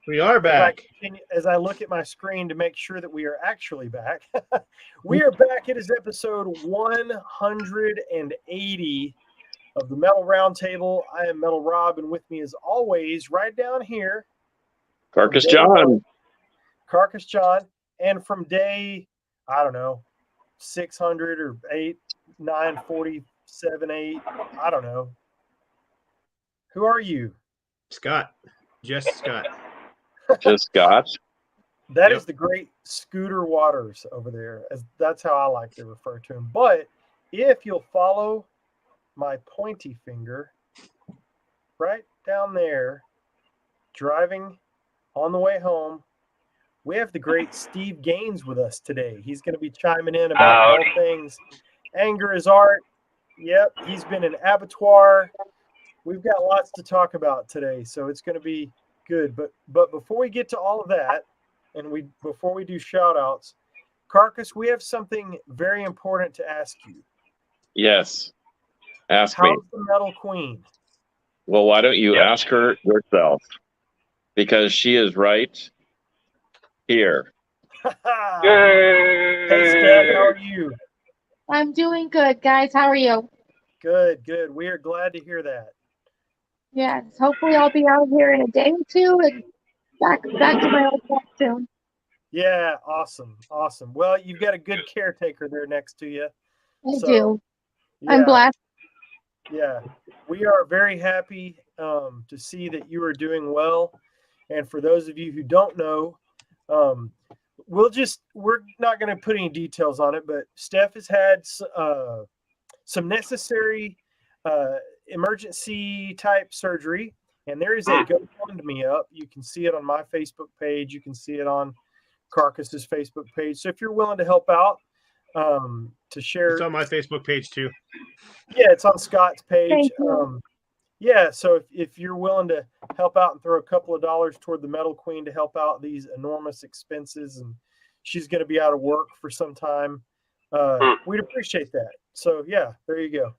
We are back. As I look at my screen to make sure that we are actually back. We are back. It is episode 180 of the Metal Roundtable. I am Metal Rob, and with me, as always, right down here, Carcass John. Carcass John, and from day, I don't know, 600 or 8, 947, 8, I don't know. Who are you? Scott. Just Scott. Just Scott. That is the great Scooter Waters over there. That's how I like to refer to him. But if you'll follow my pointy finger right down there, driving on the way home, we have the great Steve Gaines with us today. He's going to be chiming in about all things Anger is Art. Yep, he's been in Abattoir. We've got lots to talk about today, so it's going to be good. But before we get to all of that, and before we do shout outs, Carcass, we have something very important to ask you. Yes. Ask me. How's the Metal Queen? Well, why don't you ask her yourself? Because she is right here. Hey, Steph, how are you? I'm doing good, guys. How are you? Good. We are glad to hear that. Yes. Hopefully, I'll be out here in a day or two and back to my old job soon. Yeah, awesome. Well, you've got a good caretaker there next to you. I do. Yeah, I'm blessed. Yeah, we are very happy to see that you are doing well. And for those of you who don't know, we're not going to put any details on it, but Steph has had some necessary emergency type surgery, and there is a GoFundMe up. You can see it on my Facebook page. You can see it on Carcass's Facebook page. So if you're willing to help out, to share, it's on my Facebook page too. Yeah, it's on Scott's page. Thank you. Yeah, so if you're willing to help out and throw a couple of dollars toward the Metal Queen to help out these enormous expenses, and she's going to be out of work for some time, we'd appreciate that. So yeah, there you go.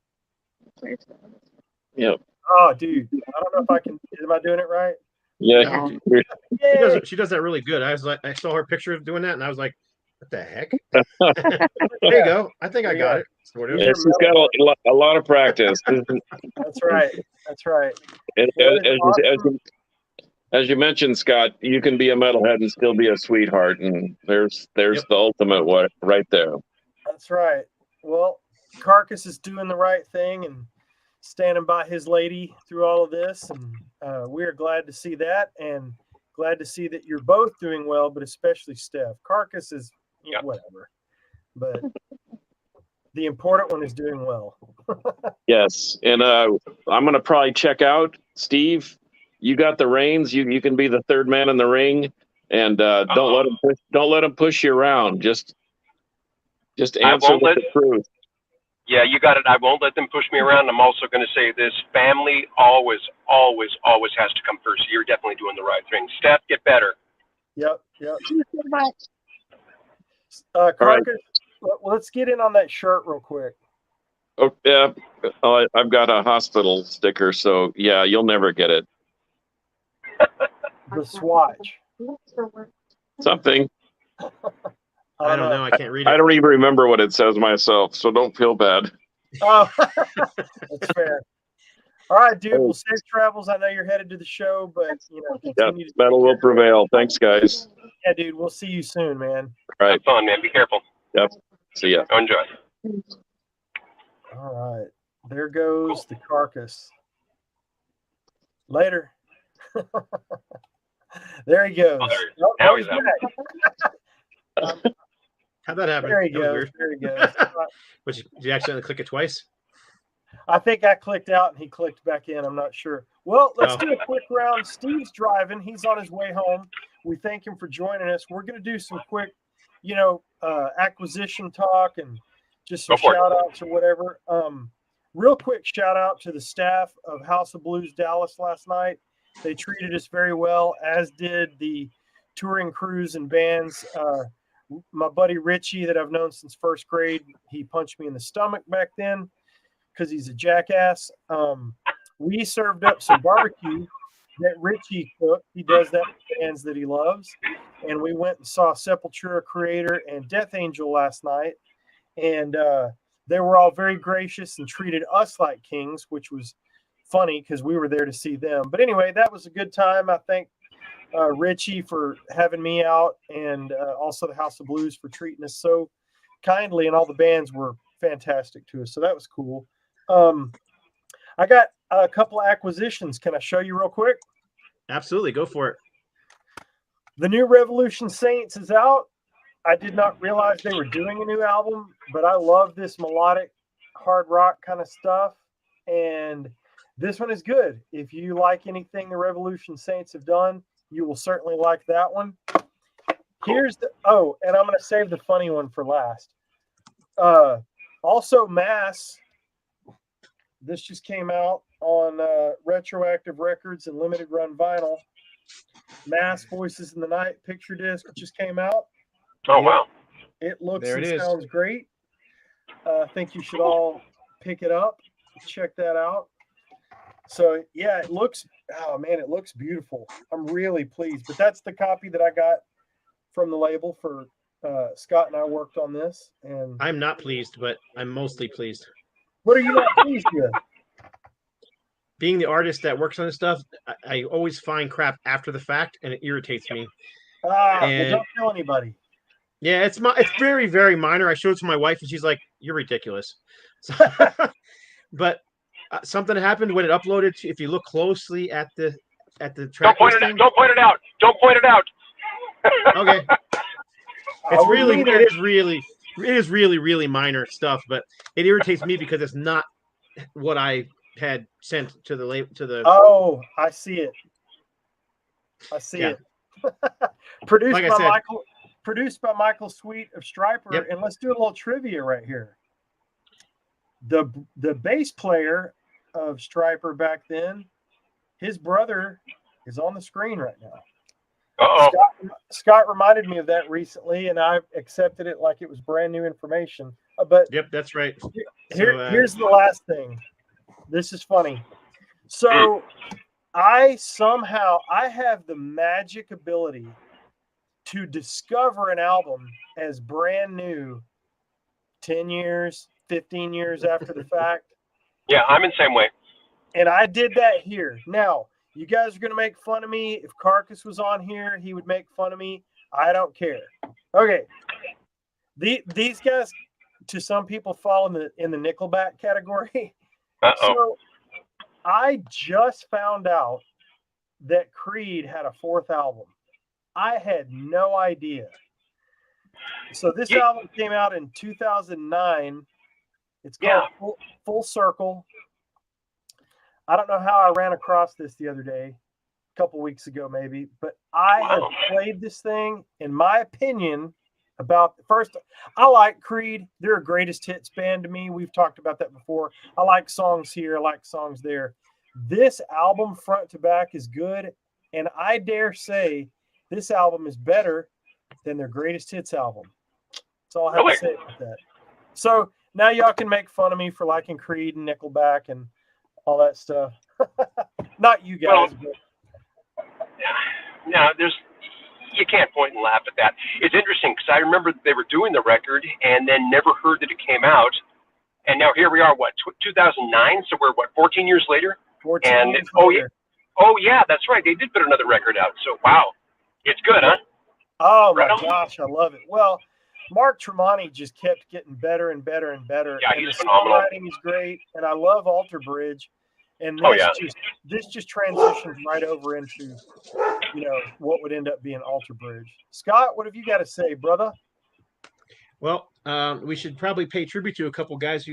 Yep. Oh, dude, I don't know if I can. Am I doing it right? Yeah. She does that really good. I saw her picture of doing that, and I was like, what the heck? There you go. I think I got it. Sort of. Yeah, she's got a lot of practice. That's right. As you mentioned, Scott, you can be a metalhead and still be a sweetheart, and there's the ultimate one right there. That's right. Well, Carcass is doing the right thing and standing by his lady through all of this, and we're glad to see that, and glad to see that you're both doing well, but especially Steph. Carcass is whatever, but the important one is doing well. Yes, and I'm going to probably check out. Steve, you got the reins. You can be the third man in the ring, and don't let him push you around. Just answer with the truth. Yeah, you got it. I won't let them push me around. I'm also going to say this: family always has to come first. You're definitely doing the right thing. Steph, get better. Yep. Thank you so much. Carcass, let's get in on that shirt real quick. Oh yeah, I've got a hospital sticker, so yeah, you'll never get it. The swatch. Something. I don't know. I can't read it. I don't even remember what it says myself, so don't feel bad. Oh, that's fair. All right, dude. Well, safe travels. I know you're headed to the show, but continue to metal will prevail. Thanks, guys. Yeah, dude. We'll see you soon, man. All right. Have fun, man. Be careful. Yep. See ya. Enjoy. All right. There goes the Carcass. Later. There he goes. Now he's out. How'd that happen? There he goes. But did you accidentally click it twice? I think I clicked out and he clicked back in. I'm not sure. Well, let's do a quick round. Steve's driving. He's on his way home. We thank him for joining us. We're going to do some quick, acquisition talk and just some shout outs or whatever. Real quick shout out to the staff of House of Blues Dallas last night. They treated us very well, as did the touring crews and bands. My buddy Richie, that I've known since first grade, he punched me in the stomach back then because he's a jackass. We served up some barbecue that Richie cooked. He does that with bands that he loves. And we went and saw Sepultura Creator and Death Angel last night. And they were all very gracious and treated us like kings, which was funny because we were there to see them. But anyway, that was a good time. I thank Richie for having me out, and also the House of Blues for treating us so kindly, and all the bands were fantastic to us. So that was cool. I got a couple of acquisitions. Can I show you real quick? Absolutely. Go for it. The new Revolution Saints is out. I did not realize they were doing a new album, but I love this melodic hard rock kind of stuff. And this one is good. If you like anything the Revolution Saints have done, you will certainly like that one. Here's the, oh, and I'm going to save the funny one for last. Also, Mass. This just came out on Retroactive Records and Limited Run Vinyl. Mass Voices in the Night picture disc just came out. Oh, wow. It looks There and it is. sounds great. I think you should all pick it up. Check that out. So, yeah, it looks, oh, man, it looks beautiful. I'm really pleased. But that's the copy that I got from the label for Scott and I worked on this. And I'm not pleased, but I'm mostly pleased. what are you not pleased with? Being the artist that works on this stuff, I always find crap after the fact, and it irritates me. Well, And don't tell anybody. yeah, it's very, very minor. I showed it to my wife, and she's like, "You're ridiculous." So, but something happened when it uploaded. If you look closely at the track Don't point it. listing, Don't point it out. Don't point it out. okay, I it's wouldn't really, either. it is really, really minor stuff, but it irritates me because it's not what I had sent to the Oh, I see it. I see Yeah. it. produced Like I by said- Michael Sweet of Stryper. Yep. And let's do a little trivia right here. The bass player of Stryper back then, his brother is on the screen right now. Uh-oh. Scott reminded me of that recently, and I accepted it like it was brand new information. But Yep, that's right. here's the last thing. This is funny. So I have the magic ability to discover an album as brand new 10 years, 15 years after the fact. Yeah, I'm in the same way. And I did that here. Now, you guys are going to make fun of me. If Carcass was on here, he would make fun of me. I don't care. Okay. These guys, to some people, fall in the Nickelback category. Uh-oh. So I just found out that Creed had a fourth album. I had no idea. So this album came out in 2009. It's called Full Circle. I don't know how I ran across this the other day, a couple weeks ago maybe, but I have played this thing. In my opinion, first, I like Creed. They're a greatest hits band to me. We've talked about that before. I like songs here. I like songs there. This album front to back is good. And I dare say this album is better than their greatest hits album. That's all I have to say about that. So now y'all can make fun of me for liking Creed and Nickelback and all that stuff. Not you guys. Well, no, you can't point and laugh at that. It's interesting because I remember they were doing the record and then never heard that it came out. And now here we are, 2009? So we're, 14 years later? 14 and years later. Oh, yeah, that's right. They did put another record out. So, wow. It's good, huh? Oh, my Right on. gosh. I love it. Well, Mark Tremonti just kept getting better and better and better. Yeah, and he's the phenomenal. songwriting is great. And I love Alter Bridge. And this just transitions right over into, what would end up being Alter Bridge. Scott, what have you got to say, brother? Well, we should probably pay tribute to a couple guys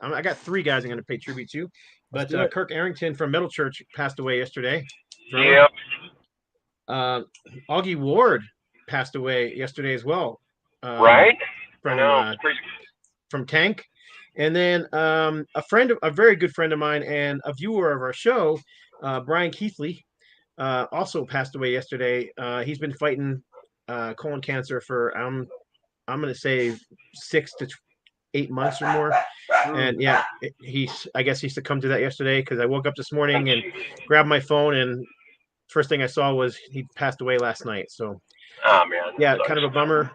I got three guys I'm going to pay tribute to, Let's but do it. Kirk Arrington from Metal Church passed away yesterday. Yep. Augie Ward passed away yesterday as well. Right? I know. From from Tank. And then a very good friend of mine and a viewer of our show, Brian Keithley, also passed away yesterday. He's been fighting colon cancer for I'm going to say 6 to 8 months or more. And yeah, I guess he succumbed to that yesterday because I woke up this morning and grabbed my phone, and first thing I saw was he passed away last night. So Oh man. yeah, kind of a bummer.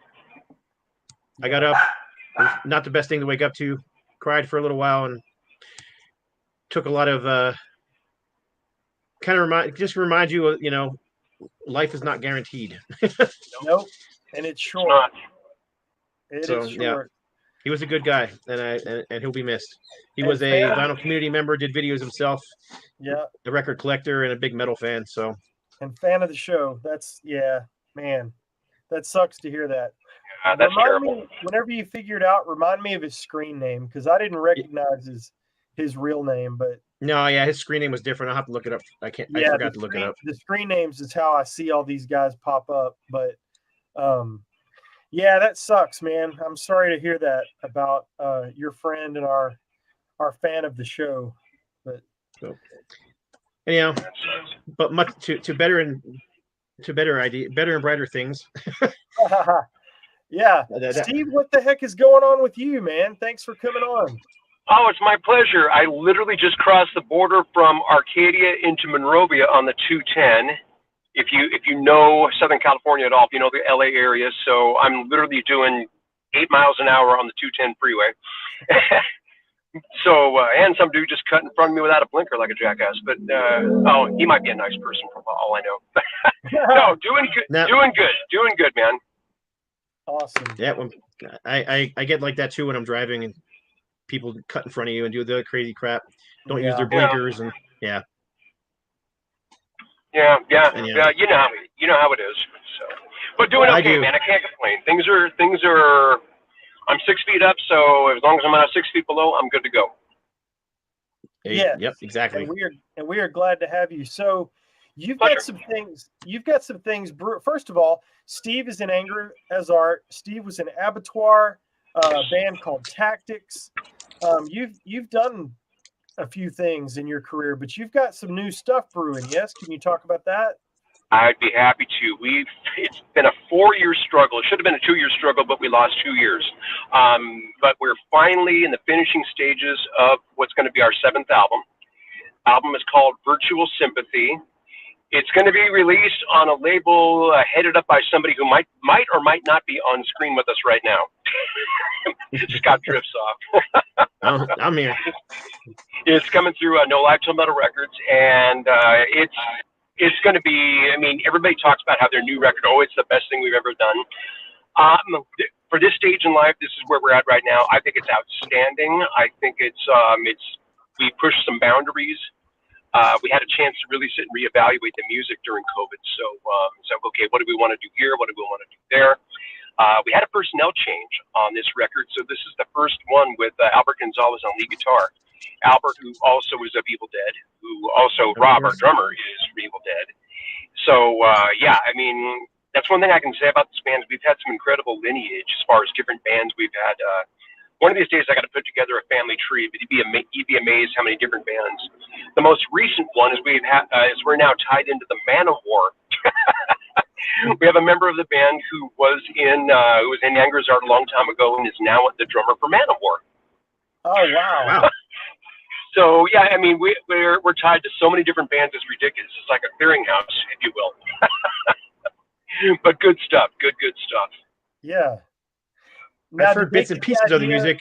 I got up. It was not the best thing to wake up to. Cried for a little while and took a lot of kind of remind you, life is not guaranteed. Nope, and it's It's short. not. It So, is yeah. short. He was a good guy, and he'll be missed. He And was a fan- vinyl community member, did videos himself, Yeah, a record collector, and a big metal fan. So and fan of the show. That's man. That sucks to hear that. That's Remind terrible. me, whenever you figure it out, remind me of his screen name because I didn't recognize his real name. But no, yeah, his screen name was different. I'll have to look it up. I forgot to look it up. The screen names is how I see all these guys pop up. But yeah, that sucks, man. I'm sorry to hear that about your friend and our fan of the show. But So, anyhow, but much to better and better and brighter things. yeah, Steve, what the heck is going on with you, man? Thanks for coming on. Oh, it's my pleasure. I literally just crossed the border from Arcadia into Monrovia on the 210. If you know Southern California at all, if you know the LA area, so I'm literally doing 8 miles an hour on the 210 freeway. So and some dude just cut in front of me without a blinker like a jackass. But he might be a nice person for all I know. No, doing good, man. Awesome. Yeah, when I get like that too when I'm driving and people cut in front of you and do the crazy crap. Don't use their blinkers and yeah. Yeah. You know how it is. So, but doing okay, man. I can't complain. Things are. I'm 6 feet up, so as long as I'm not 6 feet below, I'm good to go. Yeah. Yep. Exactly. And we are glad to have you. So, you've got some things. First of all, Steve is in Anger as Art. Steve was in Abattoir, a band called Tactics. You've done a few things in your career, but you've got some new stuff brewing. Yes, can you talk about that? I'd be happy to. It's been a 4-year struggle. It should have been a 2-year struggle, but we lost 2 years. But we're finally in the finishing stages of what's going to be our 7th album. Album is called Virtual Sympathy. It's going to be released on a label headed up by somebody who might or might not be on screen with us right now. Scott drifts off. I'm here. It's coming through No Live Till Metal Records, and it's going to be. I mean, everybody talks about how their new record. Oh, it's the best thing we've ever done. For this stage in life, this is where we're at right now. I think it's outstanding. I think we pushed some boundaries. We had a chance to really sit and reevaluate the music during COVID. So, okay, what do we want to do here? What do we want to do there? We had a personnel change on this record. So this is the first one with Albert Gonzalez on lead guitar. Albert, who also is of Evil Dead, who also Rob, our drummer, is from Evil Dead. So, I mean, that's one thing I can say about this band. We've had some incredible lineage as far as different bands we've had. One of these days, I got to put together a family tree, but you'd be amazed how many different bands. The most recent one is we're now tied into the Manowar. We have a member of the band who was in Anger's Art a long time ago and is now the drummer for Manowar. Oh wow! So yeah, I mean we're tied to so many different bands. It's ridiculous. It's like a clearinghouse, if you will. But good stuff. Good stuff. Yeah. Now, I've heard bits and pieces of the music.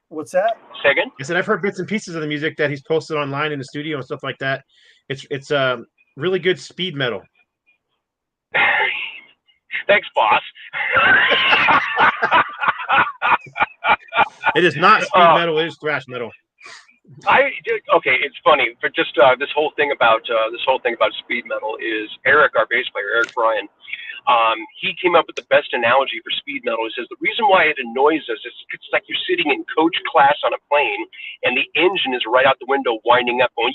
What's that? Say again? I said I've heard bits and pieces of the music that he's posted online in the studio and stuff like that. It's really good speed metal. Thanks, boss. It is not speed metal. It is thrash metal. Okay, it's funny. For just this whole thing about speed metal is Eric, our bass player, Eric Bryan. He came up with the best analogy for speed metal. He says the reason why it annoys us is it's like you're sitting in coach class on a plane and the engine is right out the window winding up going,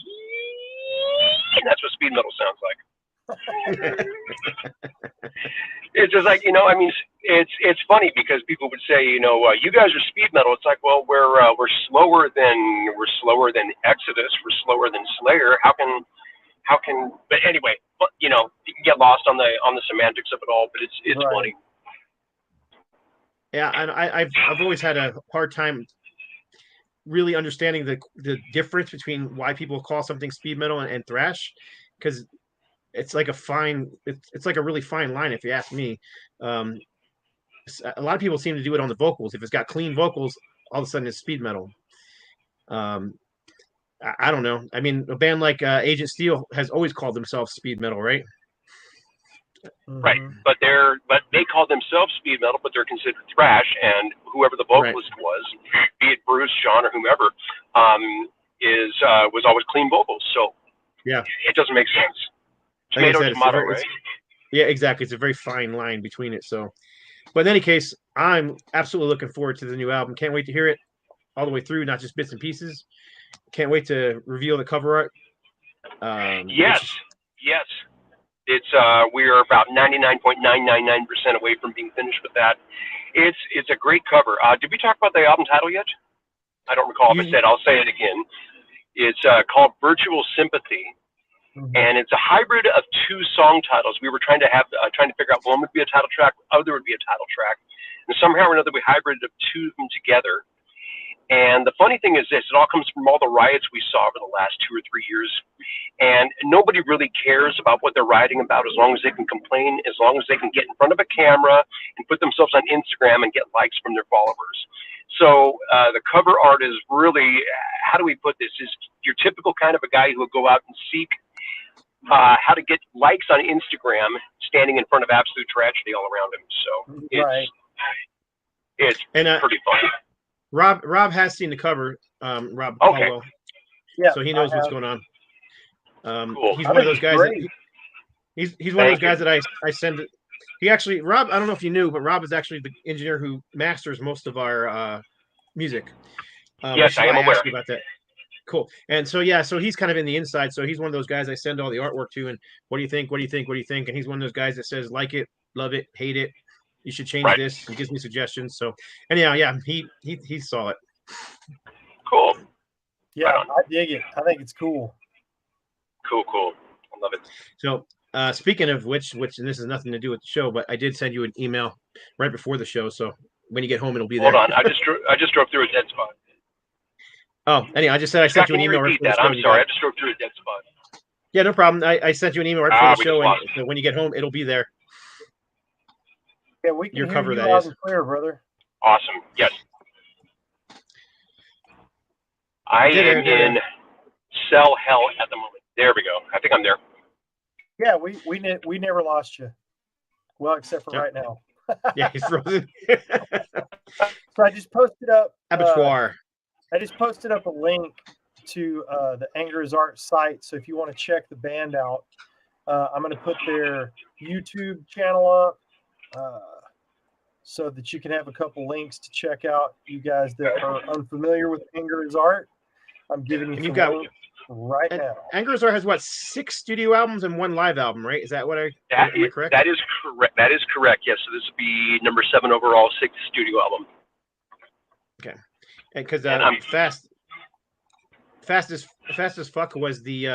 and that's what speed metal sounds like. It's just like, I mean, it's funny because people would say, you guys are speed metal. It's like, well, we're slower than Exodus, we're slower than Slayer. How can? But anyway, you can get lost on the semantics of it all. But it's right. Funny. Yeah, and I've always had a hard time really understanding the difference between why people call something speed metal and thrash, because it's like it's like a really fine line if you ask me. Um, a lot of people seem to do it on the vocals. If it's got clean vocals, all of a sudden it's speed metal. Um, I don't know. I mean, a band like Agent Steel has always called themselves speed metal, right? Right, Mhm. but they call themselves speed metal, but they're considered thrash. And whoever the Right. vocalist was, be it Bruce, John, or whomever, was always clean vocals. So Yeah, it doesn't make sense. like I Tomato, said, tomato, right? yeah, exactly. It's a very fine line between it. So, but in any case, I'm absolutely looking forward to the new album. Can't wait to hear it all the way through, not just bits and pieces. Can't wait to reveal the cover art. Yes, yes. It's we are about 99.999% away from being finished with that. It's a great cover. Did we talk about the album title yet? I don't recall if I said. I'll say it again. It's called Virtual Sympathy, Mhm. and it's a hybrid of two song titles. We were trying to figure out one would be a title track, other would be a title track, and somehow or another we hybrided two of them together. And the funny thing is this: it all comes from all the riots we saw over the last 2 or 3 years. And nobody really cares about what they're writing about as long as they can complain, as long as they can get in front of a camera and put themselves on Instagram and get likes from their followers. So the cover art is really, how do we put this, is your typical kind of a guy who will go out and seek how to get likes on Instagram standing in front of absolute tragedy all around him. So it's and pretty fun. Rob has seen the cover. Rob Okay. Caldwell, Yeah, so he knows what's going on. Cool. He's I one of think those it's guys great. that he's one of those Thank you. guys that I send. He actually, Rob, I don't know if you knew, but Rob is actually the engineer who masters most of our music. Yes, which is I am why aware. asked you about that. Cool. And so yeah, so he's kind of in the inside. So he's one of those guys I send all the artwork to, and what do you think? What do you think? What do you think? And he's one of those guys that says like it, love it, hate it. You should change Right. this. He gives me suggestions. So anyhow, yeah, he saw it. Cool. Yeah, Right on. I dig it. I think it's cool. Cool. I love it. So speaking of which, and this has nothing to do with the show, but I did send you an email right before the show. So when you get home, it'll be there. Hold on. I just drove through a dead spot. Oh, anyway, I just said I sent Scott, you an can you email right repeat before the that? show. I'm sorry. I just drove through a dead spot. Yeah, no problem. I sent you an email right before the We show, just and lost so when you get home, it'll be there. Yeah, we can Your hear cover, you that loud is. and clear, brother. Awesome. Yes. I am in cell hell at the moment. There we go. I think I'm there. Yeah, we never lost you. Well, except for right now. Yeah, he's frozen. So I just posted up Abattoir. I just posted up a link to the Anger is Art site. So if you want to check the band out, I'm going to put their YouTube channel up so that you can have a couple links to check out. You guys that are unfamiliar with Anger is Art, I'm giving you And some you've got links right now. Anger is Art has what, 6 studio albums and 1 live album, right? Is that what am I correct? That is correct. That is correct. Yes. So this will be number 7 overall, 6th studio album. Okay. And because Fast as Fuck was the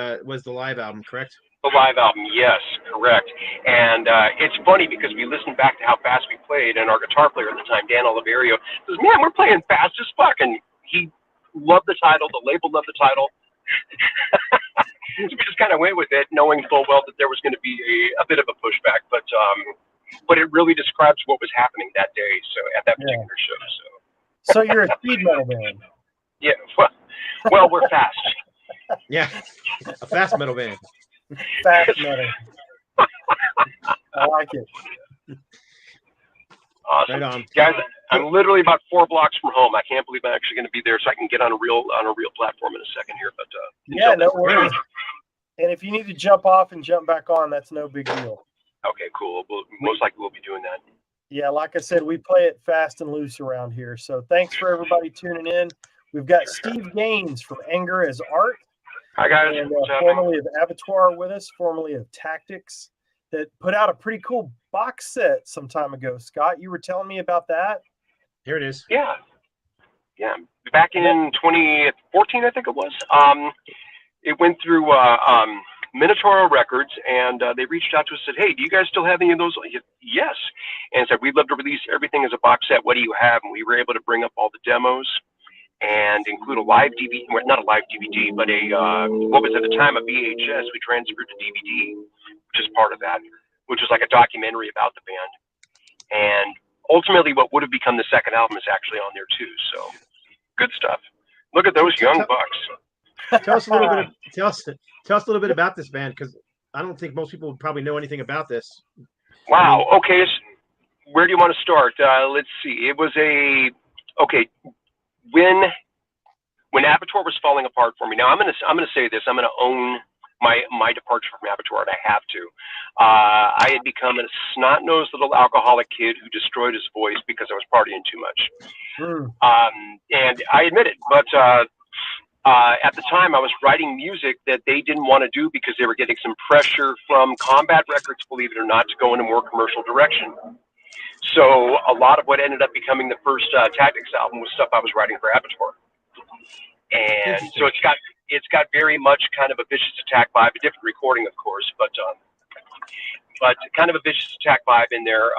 live album, correct? The live album, yes, correct. And it's funny because we listened back to how fast we played, and our guitar player at the time, Dan Oliverio, says, "Man, we're playing fast as fuck," and he loved the title. The label loved the title. So we just kind of went with it, knowing full well that there was going to be a bit of a pushback, but it really describes what was happening that day. So at that particular show. So you're a speed metal band. Yeah. Well, we're fast. Yeah, a fast metal band. Fast metal. I like it. Awesome. Right on. Guys, I'm literally about 4 blocks from home. I can't believe I'm actually going to be there, so I can get on a real platform in a second here. But yeah, no worries. And if you need to jump off and jump back on, that's no big deal. Okay, cool. Most likely we'll be doing that. Yeah, like I said, we play it fast and loose around here. So thanks for everybody tuning in. We've got Steve Gaines from Anger is Art. Hi, guys. And formerly of Abattoir with us, formerly of Tactics, that put out a pretty cool box set some time ago. Scott, you were telling me about that? Here it is. Yeah. Back in 2014, I think it was. It went through Minotauro Records, and they reached out to us and said, "Hey, do you guys still have any of those?" Yes, and said, "We'd love to release everything as a box set. What do you have?" And we were able to bring up all the demos and include a live DVD, well, not a live DVD, but a what was at the time a VHS. We transferred to DVD, which is part of that, which is like a documentary about the band. And ultimately, what would have become the second album is actually on there too. So good stuff. Look at those young bucks. Tell us a little bit. Tell us a little bit about this band, because I don't think most people would probably know anything about this. Wow. Okay. So where do you want to start? Let's see. It was when Abattoir was falling apart for me. Now I'm gonna say this. I'm gonna own my departure from Abattoir, and I have to. I had become a snot-nosed little alcoholic kid who destroyed his voice because I was partying too much. And I admit it, but at the time I was writing music that they didn't want to do because they were getting some pressure from Combat Records, believe it or not, to go in a more commercial direction. So a lot of what ended up becoming the first Tactics album was stuff I was writing for Abattoir. And so it's got very much kind of a Vicious Attack vibe, a different recording, of course, but kind of a Vicious Attack vibe in there,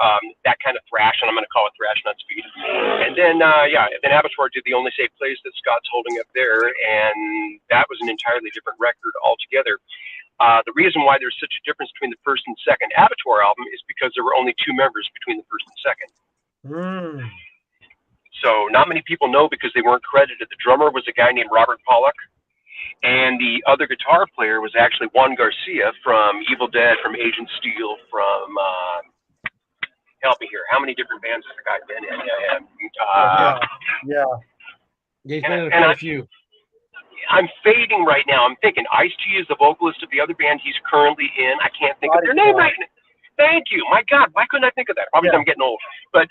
that kind of thrash, and I'm going to call it thrash, not speed. And then, then Abattoir did The Only Safe Place that Scott's holding up there, and that was an entirely different record altogether. The reason why there's such a difference between the first and second Abattoir album is because there were only two members between the first and second. So not many people know because they weren't credited. The drummer was a guy named Robert Pollock, and the other guitar player was actually Juan Garcia from Evil Dead, from Agent Steel, from help me here. How many different bands has the guy been in? He's been in quite a few. I'm fading right now. I'm thinking Ice-T is the vocalist of the other band he's currently in. I can't think of their name right now. Thank you. My God, why couldn't I think of that? Probably because I'm getting old. But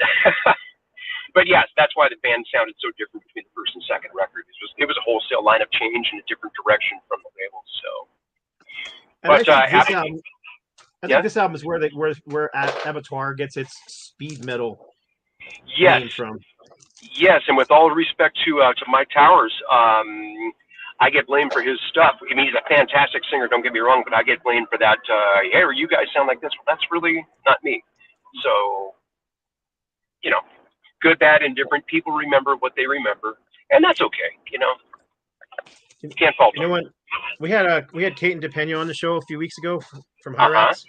but yes, that's why the band sounded so different between the first and second record. It was a wholesale lineup change in a different direction from the label. So, but I think this album is where Abattoir gets its speed metal name from. Yes, and with all respect to Mike Towers, I get blamed for his stuff. I mean, he's a fantastic singer, don't get me wrong, but I get blamed for that. Hey, you guys sound like this. Well, that's really not me. So, good, bad, indifferent. People remember what they remember, and that's okay. You can't fault them. You know what? We had Kate and DePena on the show a few weeks ago from Hyrax.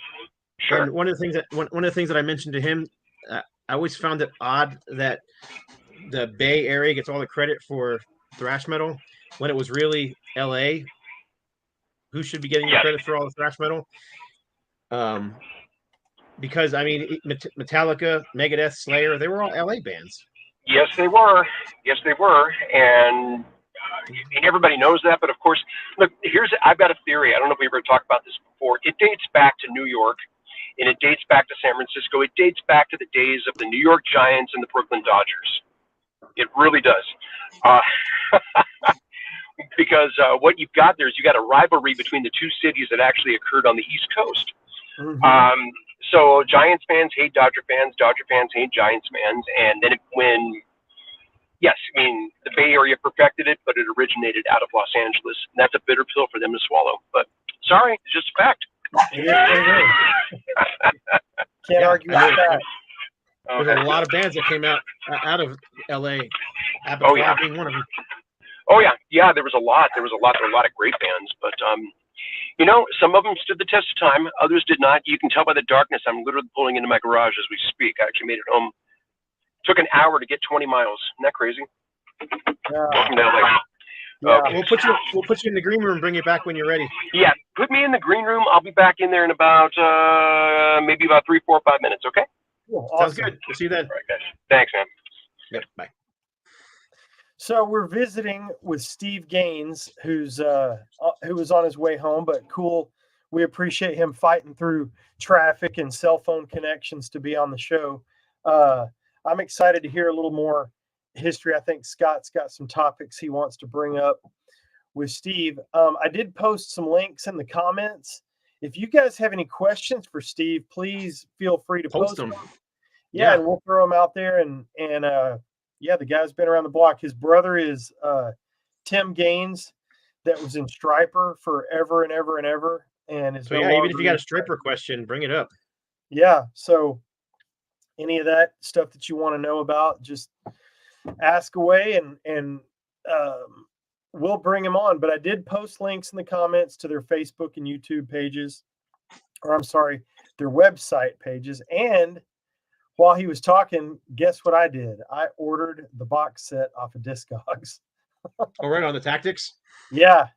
Sure. And one of the things that I mentioned to him, I always found it odd that the Bay Area gets all the credit for thrash metal when it was really LA who should be getting the credit for all the thrash metal. Because I mean, Metallica, Megadeth, Slayer, they were all LA bands. Yes, they were. And everybody knows that. But of course, look, I've got a theory. I don't know if we ever talked about this before. It dates back to New York, and it dates back to San Francisco. It dates back to the days of the New York Giants and the Brooklyn Dodgers. It really does. Because what you've got there is you got a rivalry between the two cities that actually occurred on the East Coast. So Giants fans hate Dodger fans, Dodger fans hate Giants fans, and then the Bay Area perfected it, but it originated out of Los Angeles. And that's a bitter pill for them to swallow. But sorry, it's just a fact. Can't argue with that. There's a lot of bands that came out of LA. Abattoir being one of them. Oh yeah. There was a lot. There were a lot of great bands, but some of them stood the test of time. Others did not. You can tell by the darkness. I'm literally pulling into my garage as we speak. I actually made it home. Took an hour to get 20 miles. Isn't that crazy? Welcome to LA. We'll put you in the green room and bring you back when you're ready. Yeah, put me in the green room. I'll be back in there in about maybe about 3, 4, 5 minutes. Okay. Cool. Sounds good. We'll see you then. All right, guys. Thanks, man. Yep. Bye. So we're visiting with Steve Gaines, who was on his way home, but cool. We appreciate him fighting through traffic and cell phone connections to be on the show. I'm excited to hear a little more history. I think Scott's got some topics he wants to bring up with Steve. I did post some links in the comments. If you guys have any questions for Steve, please feel free to post them. Yeah, and we'll throw them out there. And the guy's been around the block. His brother is Tim Gaines, that was in Stryper forever and ever and ever. and is So no yeah, even longer if you got in a striper question, bring it up. Yeah. So any of that stuff that you want to know about, just ask away, and we'll bring them on. But I did post links in the comments to their Facebook and YouTube pages, or I'm sorry, their website pages. And while he was talking, guess what I did? I ordered the box set off of Discogs. Oh, right on the Tactics. Yeah.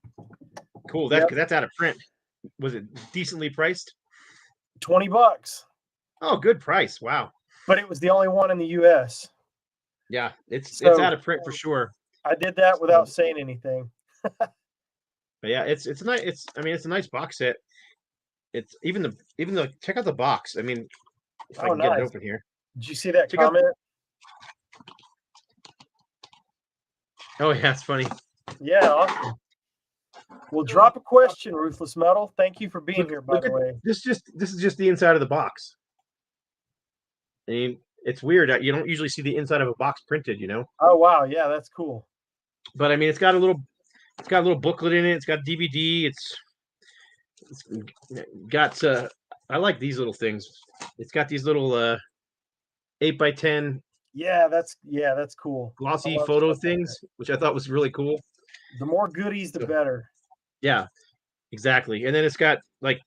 Cool. Yep. That's out of print. Was it decently priced? $20. Oh, good price. Wow. But it was the only one in the US. Yeah, it's So out of print for sure. I did that without saying anything. But yeah, it's a nice. It's a nice box set. It's even the check out the box. I mean, if I can get it open here. Did you see that Check out- comment? Oh yeah, it's funny. Yeah, awesome. Well, drop a question, Ruthless Metal. Thank you for being here, by the way. This is just the inside of the box. I mean, it's weird. You don't usually see the inside of a box printed, you know. Oh wow, yeah, that's cool. But I mean, it's got a little booklet in it. It's got DVD. It's got. I like these little things. It's got these little 8x10. Yeah, that's cool. Glossy photo things, which I thought was really cool. The more goodies, the better. Yeah, exactly. And then it's got like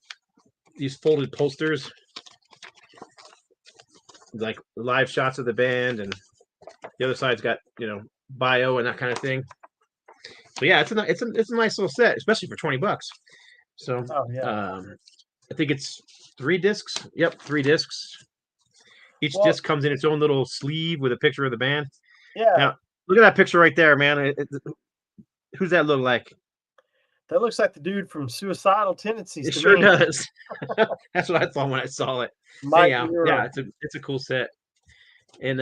these folded posters, like live shots of the band, and the other side's got bio and that kind of thing. So yeah, it's a nice little set, especially for $20. So I think it's 3 discs. Yep, 3 discs. Each disc comes in its own little sleeve with a picture of the band. Yeah. Now, look at that picture right there, man. Who's that look like? That looks like the dude from Suicidal Tendencies. It sure does. That's what I thought when I saw it. Yeah, it's a cool set, and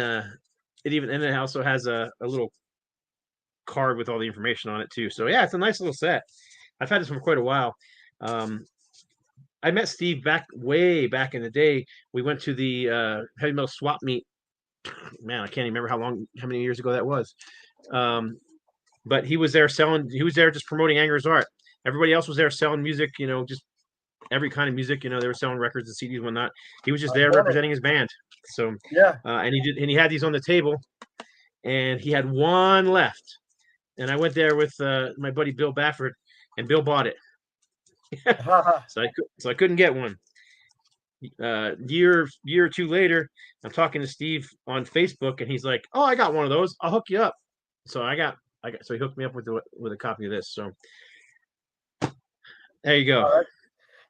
it also has a little card with all the information on it too. So yeah, it's a nice little set. I've had this for quite a while. I met Steve way back in the day. We went to the heavy metal swap meet. Man, I can't even remember how many years ago that was. But he was there just promoting Anger's art. Everybody else was there selling music, just every kind of music. They were selling records and CDs and whatnot. He was just there representing his band. So yeah, and he had these on the table, and he had one left. And I went there with my buddy Bill Bafford, and Bill bought it. So I couldn't get one. Year or two later, I'm talking to Steve on Facebook, and he's like, "Oh, I got one of those. I'll hook you up." So so he hooked me up with a copy of this. So there you go. Right.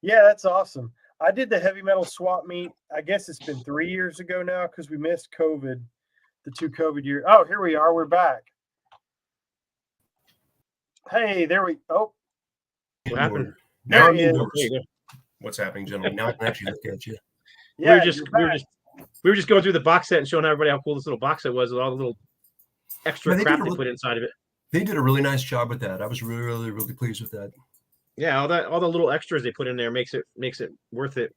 Yeah, that's awesome. I did the heavy metal swap meet. I guess it's been 3 years ago now because we missed COVID, the 2 COVID years. Oh, here we are. We're back. Hey, there we. Oh, what happened? There he is. What's happening, gentlemen? Now I can actually look at you. Yeah, we were just going through the box set and showing everybody how cool this little box set was with all the little extra crap they put inside of it. They did a really nice job with that. I was really, really, really pleased with that. Yeah, all the little extras they put in there makes it worth it.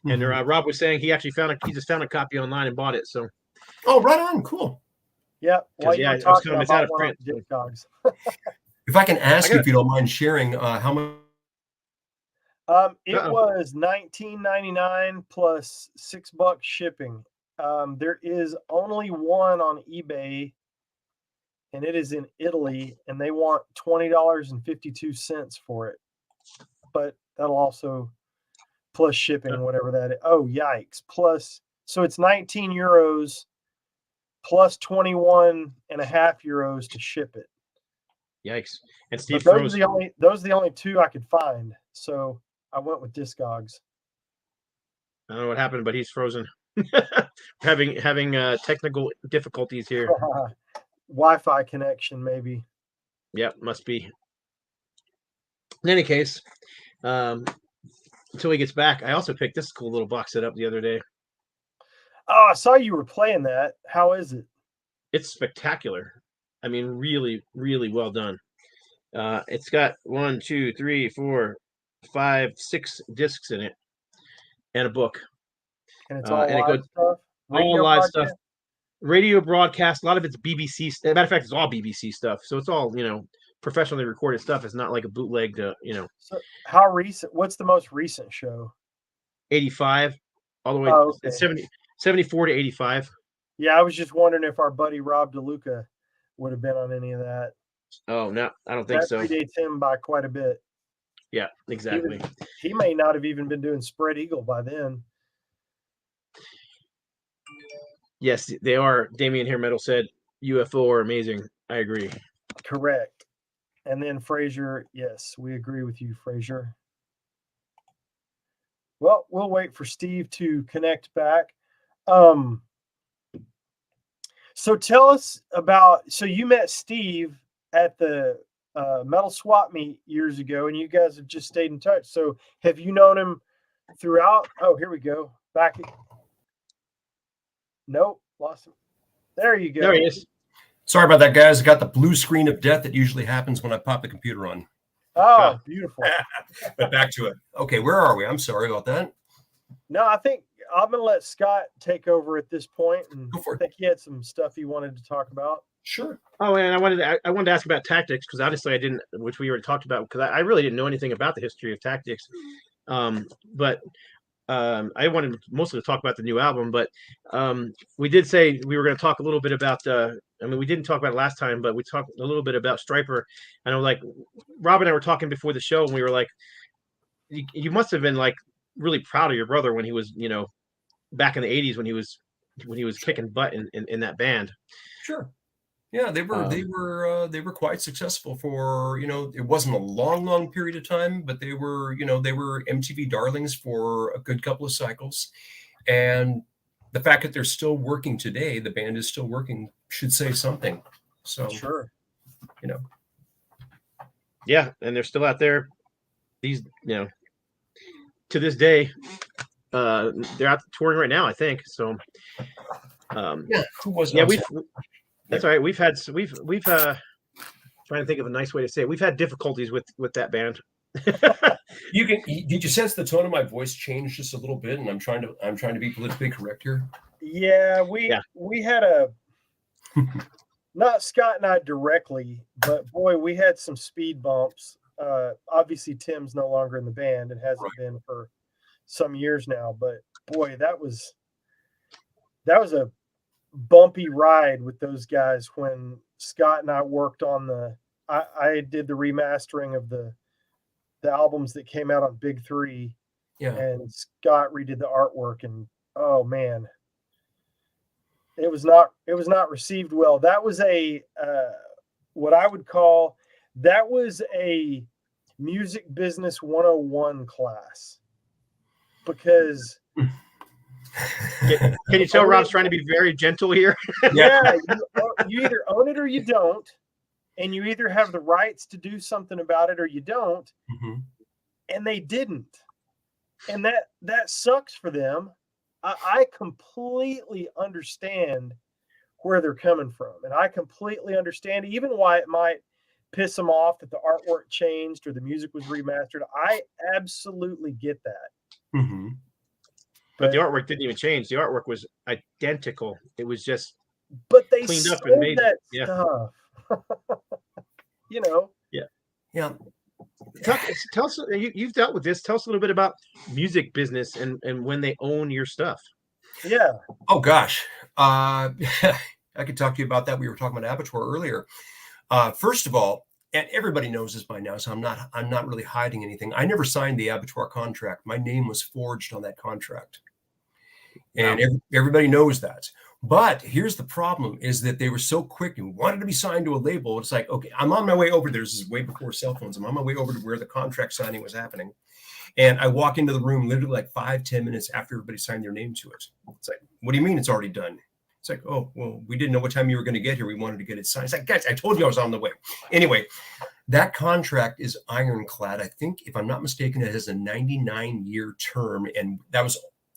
And Rob was saying he just found a copy online and bought it. So. Oh, right on, cool. Yeah, it's out of print. If I can ask you, if you don't mind sharing, how much? It was $19.99 plus $6 shipping. There is only one on eBay, and it is in Italy, and they want $20.52 for it. But that'll also plus shipping, whatever that is. Oh, yikes! So it's 19 euros plus 21.5 euros to ship it. Yikes! And Steve, those are the only 2 I could find. So I went with Discogs. I don't know what happened, but he's frozen. having technical difficulties here. Wi-Fi connection, maybe. Yep, must be. In any case, until he gets back, I also picked this cool little box set up the other day. Oh, I saw you were playing that. How is it? It's spectacular. I mean, really, really well done. It's got 1, 2, 3, 4, 5, 6 discs in it, and a book. And it's all live stuff. All live stuff. Radio broadcast. A lot of it's BBC. As a matter of fact, it's all BBC stuff. So it's all professionally recorded stuff. It's not like a bootleg to So how recent? What's the most recent show? 85 all the way Oh, okay. 74 to 85. Yeah, I was just wondering if our buddy Rob DeLuca would have been on any of that. Oh no, I don't think That so. predates him by quite a bit. Yeah, exactly. He may not have even been doing Spread Eagle by then. Yes, they are. Damien Hair Metal said UFO are amazing. I agree. Correct. And then Frazier, yes, we agree with you, Frazier. Well, we'll wait for Steve to connect back. So tell us about, so you met Steve at the Metal Swap Meet years ago, and you guys have just stayed in touch. So have you known him throughout? Oh, here we go. Back. Nope, lost him. There you go. There he is. Sorry about that, guys. I got the blue screen of death that usually happens when I pop the computer on. Oh, beautiful. But back to it. Okay, where are we? I'm sorry about that. No, I think I'm going to let Scott take over at this point. And Go for it. I think he had some stuff he wanted to talk about. Sure. Oh, and I wanted to ask about tactics because honestly I didn't, which we already talked about, because I really didn't know anything about the history of tactics. But I wanted mostly to talk about the new album, but we did say we were going to talk a little bit about we didn't talk about it last time, but we talked a little bit about Stryper. And I'm like, Rob and I were talking before the show, and we were like, you must have been like really proud of your brother when he was, back in the 80s when he was kicking butt in that band. Sure. Yeah, they were quite successful for, it wasn't a long period of time, but they were MTV darlings for a good couple of cycles. And the fact that they're still working today, the band is still working, should say something. So sure. Yeah, and they're still out there. These, to this day, they're out touring right now, I think. So who was that's all right. We've trying to think of a nice way to say it. We've had difficulties with that band. Did you sense the tone of my voice change just a little bit? And I'm trying to be politically correct here. Yeah, we had not Scott and I directly, but boy, we had some speed bumps. Obviously Tim's no longer in the band and hasn't been for some years now, but boy, that was a bumpy ride with those guys when Scott and I worked on I did the remastering of the albums that came out on Big 3. Yeah. And Scott redid the artwork, and oh man, it was not received well. That was what I would call a music business 101 class, because Can you tell Rob's trying to be very gentle here? Yeah, you either own it or you don't, and you either have the rights to do something about it or you don't. Mm-hmm. And they didn't, and that sucks for them. I completely understand where they're coming from, and I completely understand even why it might piss them off that the artwork changed or the music was remastered. I absolutely get that. Mm-hmm. But the artwork didn't even change. The artwork was identical. It was just they cleaned up and made that stuff. Yeah. Tell us, you've dealt with this. Tell us a little bit about music business and when they own your stuff. Yeah. Oh gosh, I could talk to you about that. We were talking about Abattoir earlier. First of all, and everybody knows this by now, so I'm not really hiding anything. I never signed the Abattoir contract. My name was forged on that contract, and everybody knows that. But here's the problem: is that they were so quick and wanted to be signed to a label. It's like, okay, I'm on my way over there. This is way before cell phones. I'm on my way over to where the contract signing was happening, and I walk into the room literally like 5-10 minutes after everybody signed their name to it. It's like, what do you mean it's already done? It's like, oh, well, we didn't know what time you were going to get here. We wanted to get it signed. It's like, guys, I told you I was on the way. Anyway, that contract is ironclad. I think, if I'm not mistaken, it has a 99-year term, and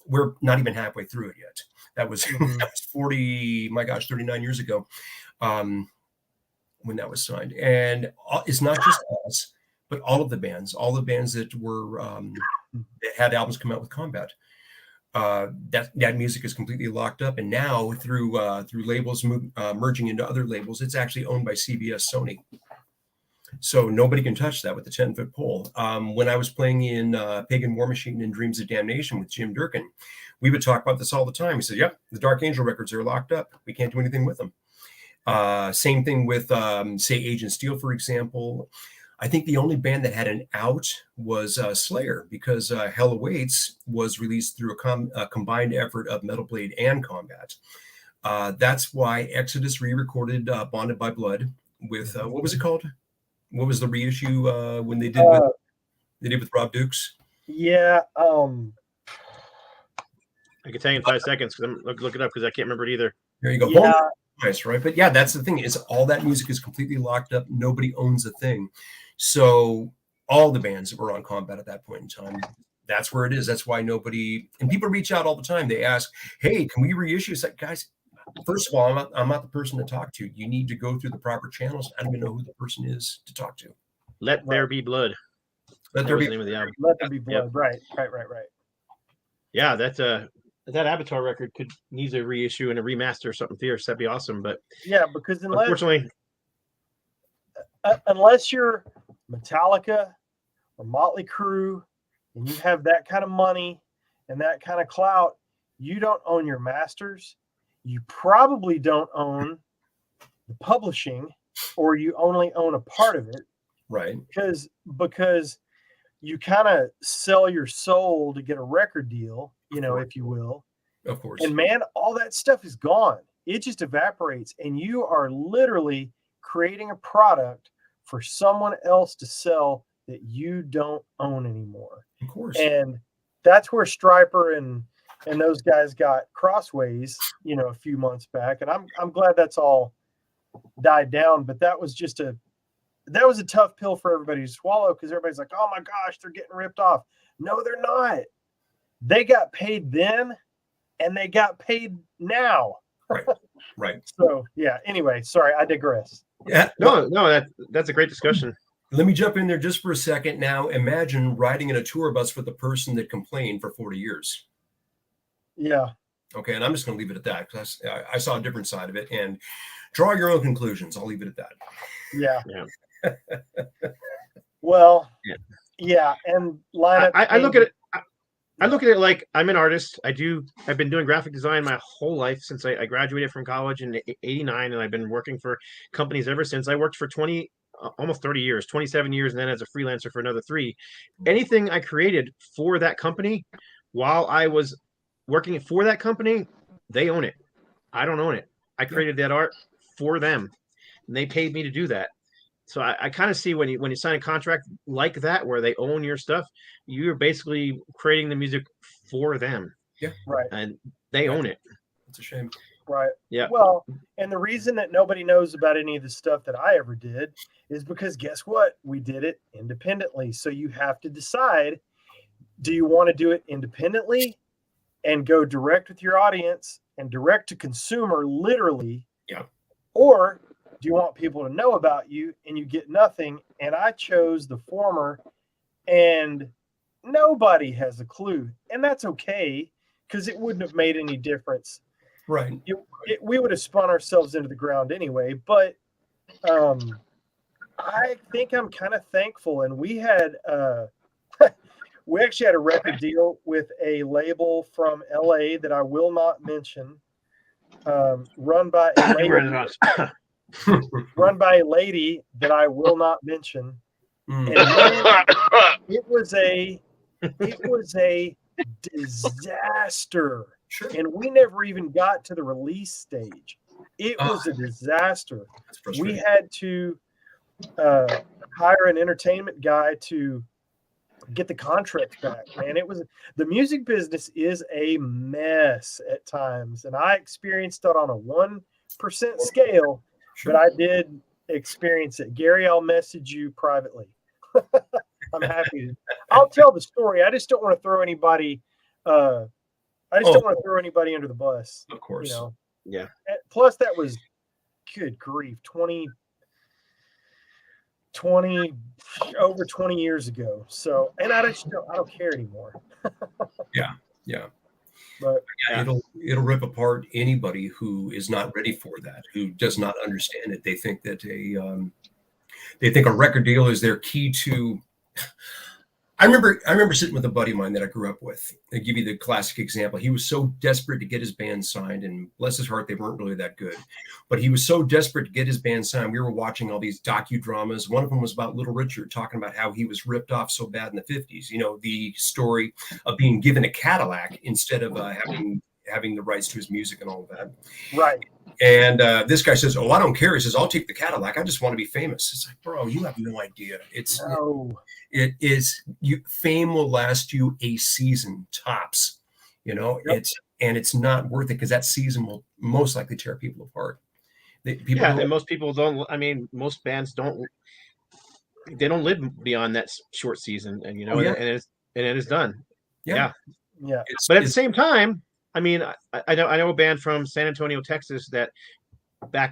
we're not even halfway through it yet. That was 39 years ago when that was signed. And it's not just us, but all of the bands that were that had albums come out with Combat. That music is completely locked up, and now through labels merging into other labels, it's actually owned by CBS Sony. So nobody can touch that with the 10-foot pole. When I was playing in Pagan War Machine and Dreams of Damnation with Jim Durkin, we would talk about this all the time. He said, "Yep, the Dark Angel records are locked up. We can't do anything with them." Same thing with, say, Agent Steel, for example. I think the only band that had an out was Slayer, because Hell Awaits was released through a combined effort of Metal Blade and Combat. That's why Exodus re-recorded Bonded by Blood with, what was it called? What was the reissue when they did with Rob Dukes? Yeah. I can tell you in 5 seconds, because I'm look it up, because I can't remember it either. There you go. Yeah. Nice, right? But yeah, that's the thing, is all that music is completely locked up. Nobody owns a thing. So all the bands that were on Combat at that point in time, that's where it is. That's why nobody, and people reach out all the time. They ask, "Hey, can we reissue?" It's like, guys, first of all, I'm not the person to talk to. You need to go through the proper channels. I don't even know who the person is to talk to. Let There Be Blood. Let There Be the name of the album. Let There Be Blood. Yep. Right. Yeah, that's that Abattoir record needs a reissue and a remaster or something fierce. That'd be awesome. But yeah, because unfortunately, unless you're Metallica or Motley Crue and you have that kind of money and that kind of clout, you don't own your masters. You probably don't own the publishing, or you only own a part of it. Right. Because you kind of sell your soul to get a record deal, if you will. Of course. And man, all that stuff is gone. It just evaporates, and you are literally creating a product for someone else to sell that you don't own anymore. Of course. And that's where Stryper and those guys got crossways, a few months back. And I'm glad that's all died down, but that was a tough pill for everybody to swallow, because everybody's like, "Oh my gosh, they're getting ripped off." No, they're not. They got paid then, and they got paid now. Right. So yeah. Anyway, sorry, I digress. Yeah. No, that's a great discussion. Let me jump in there just for a second. Now, imagine riding in a tour bus with the person that complained for 40 years. Yeah. Okay, and I'm just going to leave it at that, because I saw a different side of it, and draw your own conclusions. I'll leave it at that. Yeah. Well, yeah, and lineup. I look at it. I look at it like I'm an artist. I've been doing graphic design my whole life since I graduated from college in '89, and I've been working for companies ever since. I worked for almost 30 years, 27 years, and then as a freelancer for another 3. Anything I created for that company while I was working for that company, they own it. I don't own it. I created that art for them, and they paid me to do that. So I kind of see when you sign a contract like that, where they own your stuff, you're basically creating the music for them. Yeah. Right. And they own it. It's a shame. Right. Yeah. Well, and the reason that nobody knows about any of the stuff that I ever did is because guess what? We did it independently. So you have to decide, do you want to do it independently and go direct with your audience and direct to consumer, literally? Yeah. Or do you want people to know about you and you get nothing? And I chose the former, and nobody has a clue. And that's okay, because it wouldn't have made any difference. Right. We would have spun ourselves into the ground anyway. But I think I'm kind of thankful. And we had we actually had a record deal with a label from LA that I will not mention, run by a lady. Run by a lady that I will not mention. And it was a disaster. Sure. And we never even got to the release stage. It was a disaster. We had to hire an entertainment guy to get the contracts back, man. The music business is a mess at times, and I experienced it on a 1% scale. Sure. But I did experience it. Gary, I'll message you privately. I'm happy to. I'll tell the story. I just don't want to throw anybody. Don't want to throw anybody under the bus. Of course. Yeah. Plus, that was, good grief, 20 over 20 years ago. So, and I don't care anymore. Yeah. But it'll rip apart anybody who is not ready for that, who does not understand it. They think that They think a record deal is their key to. I remember sitting with a buddy of mine that I grew up with. I'll give you the classic example. He was so desperate to get his band signed, and bless his heart, they weren't really that good. But he was so desperate to get his band signed. We were watching all these docudramas. One of them was about Little Richard, talking about how he was ripped off so bad in the 50s. You know, the story of being given a Cadillac instead of having the rights to his music and all of that. Right. And this guy says, "Oh, I don't care." He says, "I'll take the Cadillac. I just want to be famous." It's like, bro, you have no idea. It is fame will last you a season tops, you know. Yep. It's not worth it, because that season will most likely tear people apart. And most people don't. I mean, most bands don't. They don't live beyond that short season, and you know, and it is done. Yeah. But at the same time, I mean, I know a band from San Antonio, Texas, that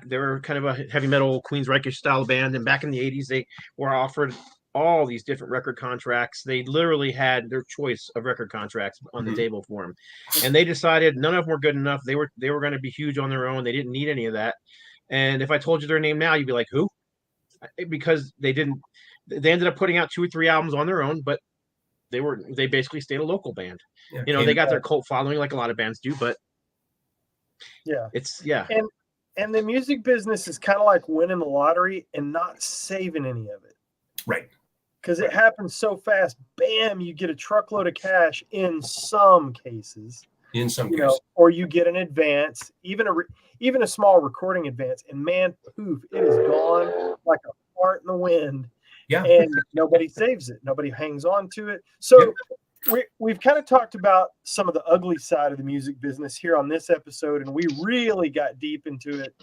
they were kind of a heavy metal Queensryche style band, and back in the 80s they were offered all these different record contracts. They literally had their choice of record contracts on the table for them, and they decided none of them were good enough. They were going to be huge on their own. They didn't need any of that. And if I told you their name now, you'd be like, who? Because they ended up putting out 2 or 3 albums on their own, but they basically stayed a local band. Yeah, you know, they got their cult following like a lot of bands do, but and the music business is kind of like winning the lottery and not saving any of it. Right. Because it happens so fast. Bam, you get a truckload of cash in some cases. In some cases. Or you get an advance, even a small recording advance, and man, poof, it is gone like a fart in the wind. Yeah. And nobody saves it. Nobody hangs on to it. So we've kind of talked about some of the ugly side of the music business here on this episode, and we really got deep into it,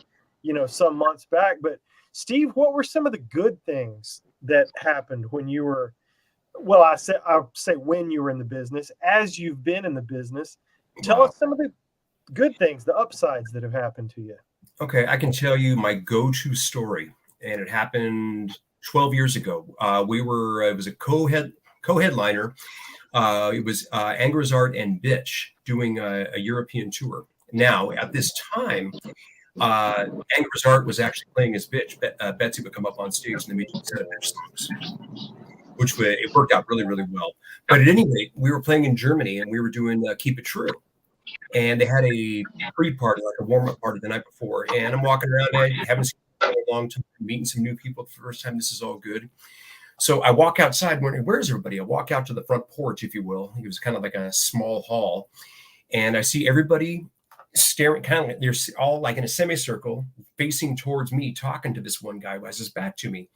some months back. But Steve, what were some of the good things that happened when you were, I'll say when you were in the business, as you've been in the business? Tell us some of the good things, the upsides that have happened to you. Okay, I can tell you my go-to story, and it happened 12 years ago. It was a co-headliner. It was Angrazart and Bitch doing a European tour. Now, at this time, Angrazart was actually playing as Bitch. Betsy would come up on stage and they made a set of Bitch songs, which it worked out really, really well. But at any rate, we were playing in Germany and we were doing Keep It True. And they had a pre-party, like a warm-up party the night before. And I'm walking around, I haven't seen in a long time, meeting some new people for the first time. This is all good. So I walk outside, wondering, where's everybody? I walk out to the front porch, if you will. It was kind of like a small hall. And I see everybody staring, kind of, they're all like in a semicircle, facing towards me, talking to this one guy who has his back to me.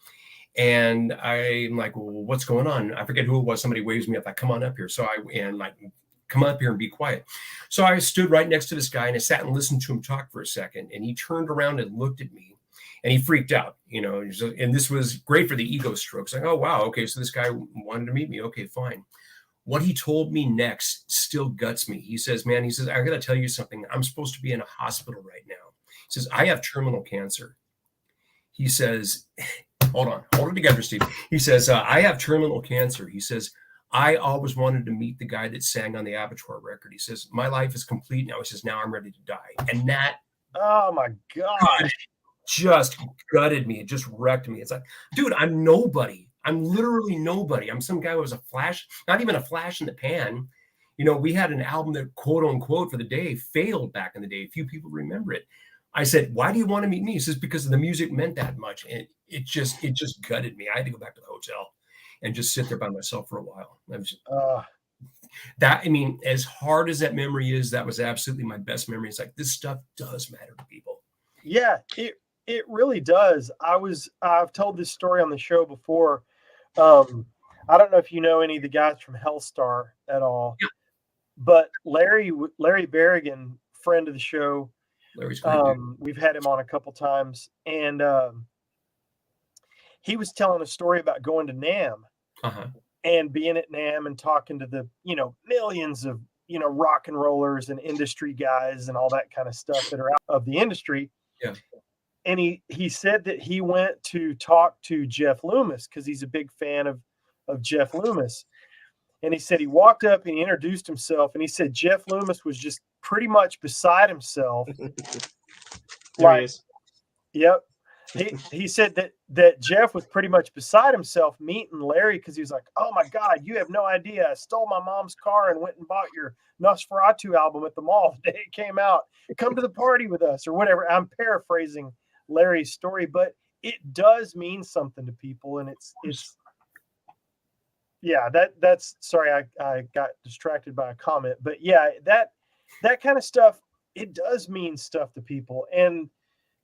And I'm like, well, what's going on? I forget who it was. Somebody waves me up, like, come on up here. So come up here and be quiet. So I stood right next to this guy and I sat and listened to him talk for a second. And he turned around and looked at me. And he freaked out, and this was great for the ego strokes. Like, oh, wow. Okay. So this guy wanted to meet me. Okay, fine. What he told me next still guts me. He says, I got to tell you something. I'm supposed to be in a hospital right now. He says, I have terminal cancer. He says, hold it together, Steve. He says, I have terminal cancer. He says, I always wanted to meet the guy that sang on the Abattoir record. He says, my life is complete now. He says, now I'm ready to die. And that, oh my God, just gutted me. It just wrecked me. It's like, dude, I'm nobody. I'm literally nobody. I'm some guy who was a flash, not even a flash in the pan. We had an album that, quote unquote, for the day failed back in the day. Few people remember it. I said, why do you want to meet me? He says, because the music meant that much. And it just gutted me. I had to go back to the hotel and just sit there by myself for a while. As hard as that memory is, that was absolutely my best memory. It's like, this stuff does matter to people. Yeah, it really does. I've told this story on the show before. I don't know if you know any of the guys from Hellstar at all, but Larry Berrigan, friend of the show, Larry's great, we've had him on a couple times, and he was telling a story about going to NAMM and being at NAMM and talking to the millions of rock and rollers and industry guys and all that kind of stuff that are out of the industry. Yeah. And he said that he went to talk to Jeff Loomis because he's a big fan of Jeff Loomis. And he said he walked up and he introduced himself. And he said Jeff Loomis was just pretty much beside himself. Yep. he said that Jeff was pretty much beside himself meeting Larry because he was like, "Oh my God, you have no idea! I stole my mom's car and went and bought your Nosferatu album at the mall the day it came out. Come to the party with us," or whatever. I'm paraphrasing Larry's story, but it does mean something to people, and it's yeah. That's sorry, I got distracted by a comment, but yeah, that kind of stuff, it does mean stuff to people. And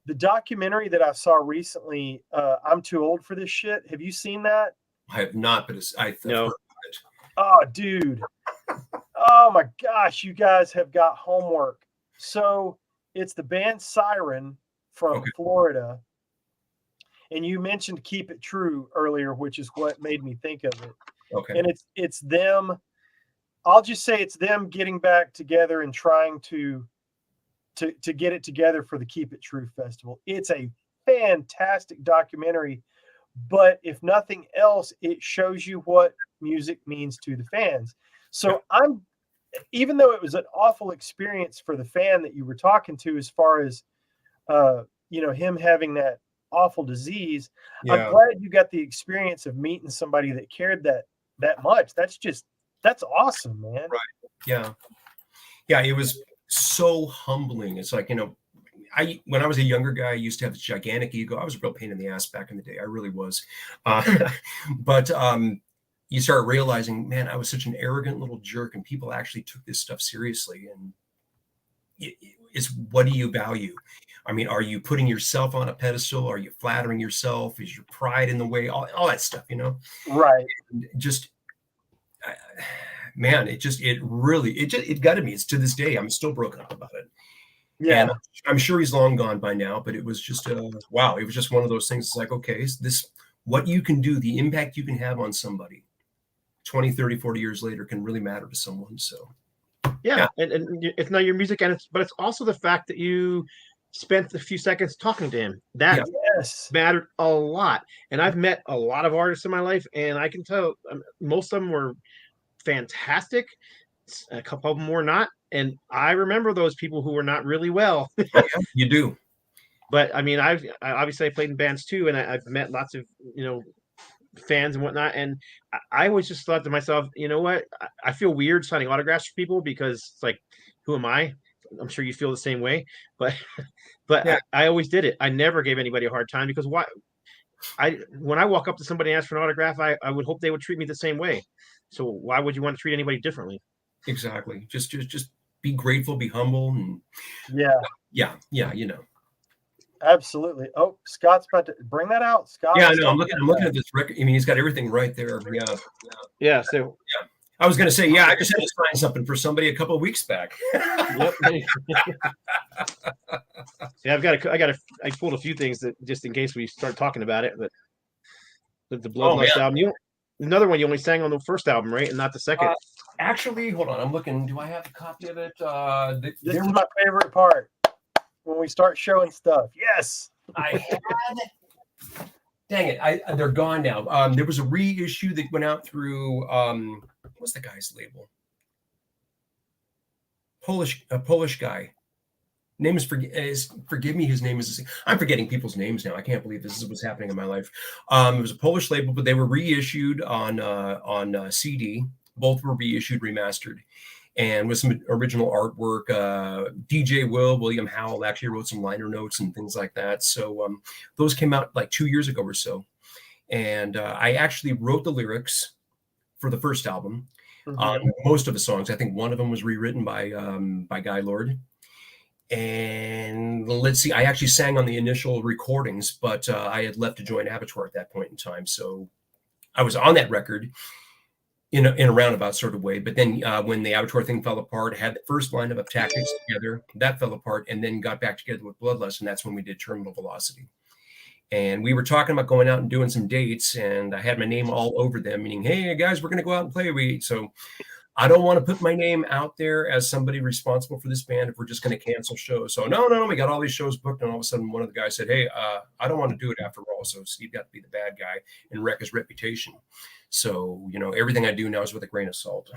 the documentary that I saw recently, I'm Too Old for This Shit. Have you seen that? I have not, but I've heard of it. Oh, dude. Oh my gosh, you guys have got homework. So it's the band Siren from Florida. And you mentioned Keep It True earlier, which is what made me think of it. Okay. And it's them. I'll just say it's them getting back together and trying to get it together for the Keep It True Festival. It's a fantastic documentary, but if nothing else, it shows you what music means to the fans. So even though it was an awful experience for the fan that you were talking to, as far as him having that awful disease, I'm glad you got the experience of meeting somebody that cared that much. That's awesome, man. Right. Yeah, it was so humbling. It's like, when I was a younger guy, I used to have this gigantic ego. I was a real pain in the ass back in the day. I really was. But you start realizing, man, I was such an arrogant little jerk, and people actually took this stuff seriously. And it's, what do you value? I mean, are you putting yourself on a pedestal? Are you flattering yourself? Is your pride in the way? All that stuff, Right. And just, man, it gutted me. It's to this day, I'm still broken up about it. Yeah. And I'm sure he's long gone by now, but it was just wow. It was just one of those things. It's like, okay, what you can do, the impact you can have on somebody 20, 30, 40 years later can really matter to someone. So yeah. And it's not your music, but it's also the fact that you spent a few seconds talking to him. That mattered a lot. And I've met a lot of artists in my life, and I can tell most of them were fantastic. A couple of them were not. And I remember those people who were not really well. You do. But I mean, I played in bands too, and I've met lots of, fans and whatnot. And I always just thought to myself, you know what? I feel weird signing autographs for people because it's like, who am I? I'm sure you feel the same way, but yeah. I always did it. I never gave anybody a hard time, because when I walk up to somebody and ask for an autograph, I would hope they would treat me the same way. So why would you want to treat anybody differently? Exactly. Just be grateful, be humble, and yeah. Absolutely. Oh, Scott's about to bring that out. Scott. Yeah, I know. I'm looking at this record. I mean, he's got everything right there. Yeah. So I was going to say, I just had to sign something for somebody a couple of weeks back. Yep. Yeah, I pulled a few things that just in case we start talking about it, but the Bloodlust album. Another one you only sang on the first album, right? And not the second. Actually, hold on. I'm looking. Do I have a copy of it? This is my favorite part. When we start showing stuff. Yes. I had. Dang it. They're gone now. There was a reissue that went out through what's the guy's label? A Polish guy. Name is forgive me. His name is. I'm forgetting people's names now. I can't believe this is what's happening in my life. It was a Polish label, but they were reissued on CD. Both were reissued, remastered, and with some original artwork. DJ William Howell actually wrote some liner notes and things like that. So those came out like 2 years ago or so, and I actually wrote the lyrics for the first album on most of the songs. I think one of them was rewritten by Guy Lord. And let's see, I actually sang on the initial recordings, but I had left to join Abattoir at that point in time. So I was on that record in a roundabout sort of way. But then when the Abattoir thing fell apart, had the first lineup of Tactics together, that fell apart, and then got back together with Bloodlust, and that's when we did Terminal Velocity. And we were talking about going out and doing some dates, and I had my name all over them, meaning, hey, guys, we're going to go out and play. So I don't want to put my name out there as somebody responsible for this band if we're just going to cancel shows. So no, we got all these shows booked, and all of a sudden one of the guys said, hey, I don't want to do it after all. So Steve got to be the bad guy and wreck his reputation. So, everything I do now is with a grain of salt.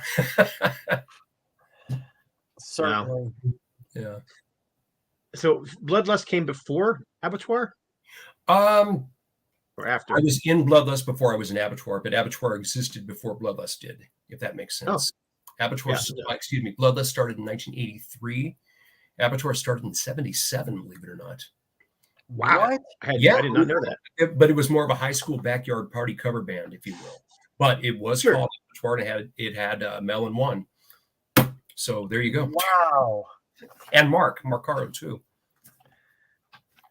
Certainly. Yeah. So Bloodlust came before Abattoir? or after? I was in Bloodlust before I was in Abattoir, but Abattoir existed before Bloodlust did, if that makes sense. Abattoir, excuse me, Bloodlust started in 1983. Abattoir started in 77, believe it or not. Wow. What? I did not know that. But it was more of a high school backyard party cover band, if you will. But it was called Abattoir, and it had Mel and One. So there you go. Wow. And Mark Caro too.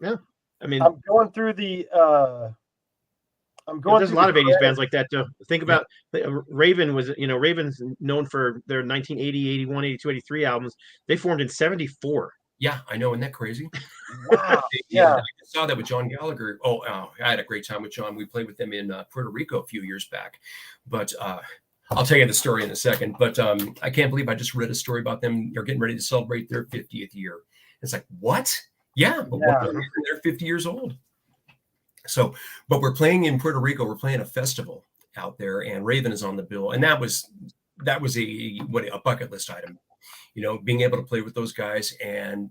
Yeah. I mean, I'm going through the there's a lot of 80s bands like that too. Think about Raven was, Raven's known for their 1980, 81, 82, 83 albums. They formed in 74. Yeah, I know. Isn't that crazy? Wow. Yeah. I saw that with John Gallagher. Oh, I had a great time with John. We played with them in Puerto Rico a few years back. But I'll tell you the story in a second. But I can't believe I just read a story about them. They're getting ready to celebrate their 50th year. It's like, what? Yeah, but they're 50 years old. So, but we're playing in Puerto Rico. We're playing a festival out there, and Raven is on the bill. And that was a bucket list item, being able to play with those guys. And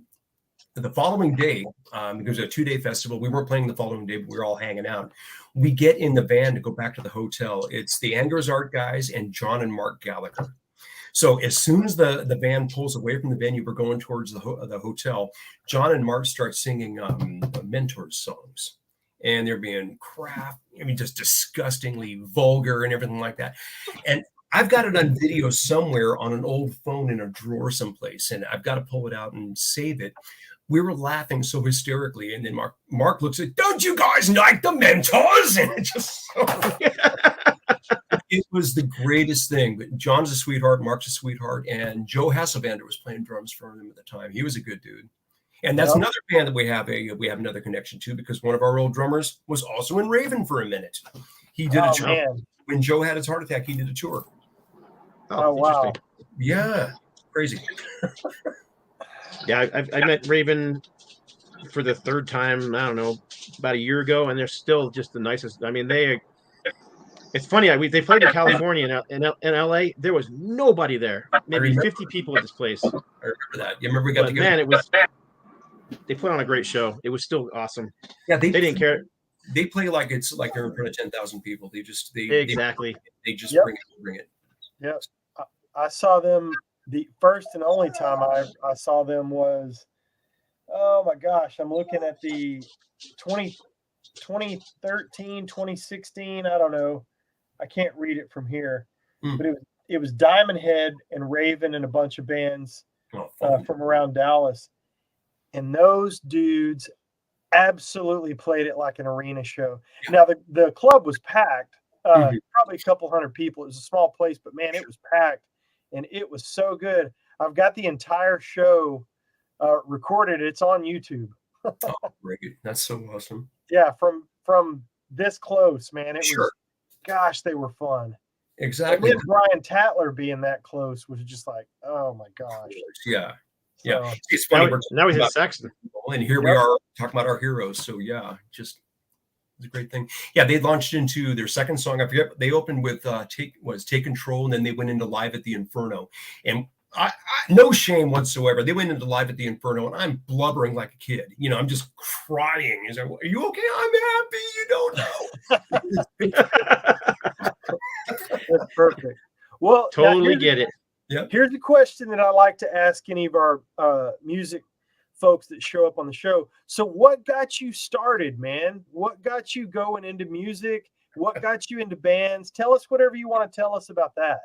the following day, it was a 2-day festival. We weren't playing the following day, but we were all hanging out. We get in the van to go back to the hotel. It's the Angers Art guys and John and Mark Gallagher. So as soon as the van pulls away from the venue, we're going towards the hotel. John and Mark start singing Mentors songs. And they're being just disgustingly vulgar and everything like that. And I've got it on video somewhere on an old phone in a drawer someplace, and I've got to pull it out and save it. We were laughing so hysterically, and then Mark looks at, "Don't you guys like the Mentors?" And it just it was the greatest thing. But John's a sweetheart, Mark's a sweetheart, and Joe Hasselbander was playing drums for him at the time. He was a good dude. And that's another band that we have another connection to, because one of our old drummers was also in Raven for a minute. He did a tour. Man. When Joe had his heart attack, he did a tour. Oh wow. Yeah. Crazy. Yeah, I met Raven for the third time, I don't know, about a year ago, and they're still just the nicest. I mean, it's funny. They played in California and in LA. There was nobody there. Maybe 50 people at this place. I remember that. You remember we got together? Man, they put on a great show. It was still awesome. Yeah, they didn't care. They play like it's like they're in front of 10,000 people. They just exactly. They just bring it. Yep. I saw them the first and only time I saw them was, oh my gosh, I'm looking at the 2013, 2016. I don't know. I can't read it from here, but it was Diamond Head and Raven and a bunch of bands from around Dallas. And those dudes absolutely played it like an arena show. Now, the club was packed, probably a couple hundred people. It was a small place, but, man, it was packed, and it was so good. I've got the entire show recorded. It's on YouTube. Oh, great. That's so awesome. Yeah, from this close, man. It was, gosh, they were fun. Exactly. And then Brian Tatler being that close was just like, oh, my gosh. Yeah. So, yeah, it's funny. Now he's at Saxon, and here we are talking about our heroes. So yeah, it's a great thing. Yeah, they launched into their second song. I forget. They opened with Take Control, and then they went into Live at the Inferno. And I no shame whatsoever. They went into Live at the Inferno, and I'm blubbering like a kid. I'm just crying. He's like, "Are you okay? I'm happy. You don't know." That's perfect. Well, totally get it. Yeah. Here's a question that I like to ask any of our music folks that show up on the show. So what got you started, man? What got you going into music? What got you into bands? Tell us whatever you want to tell us about that.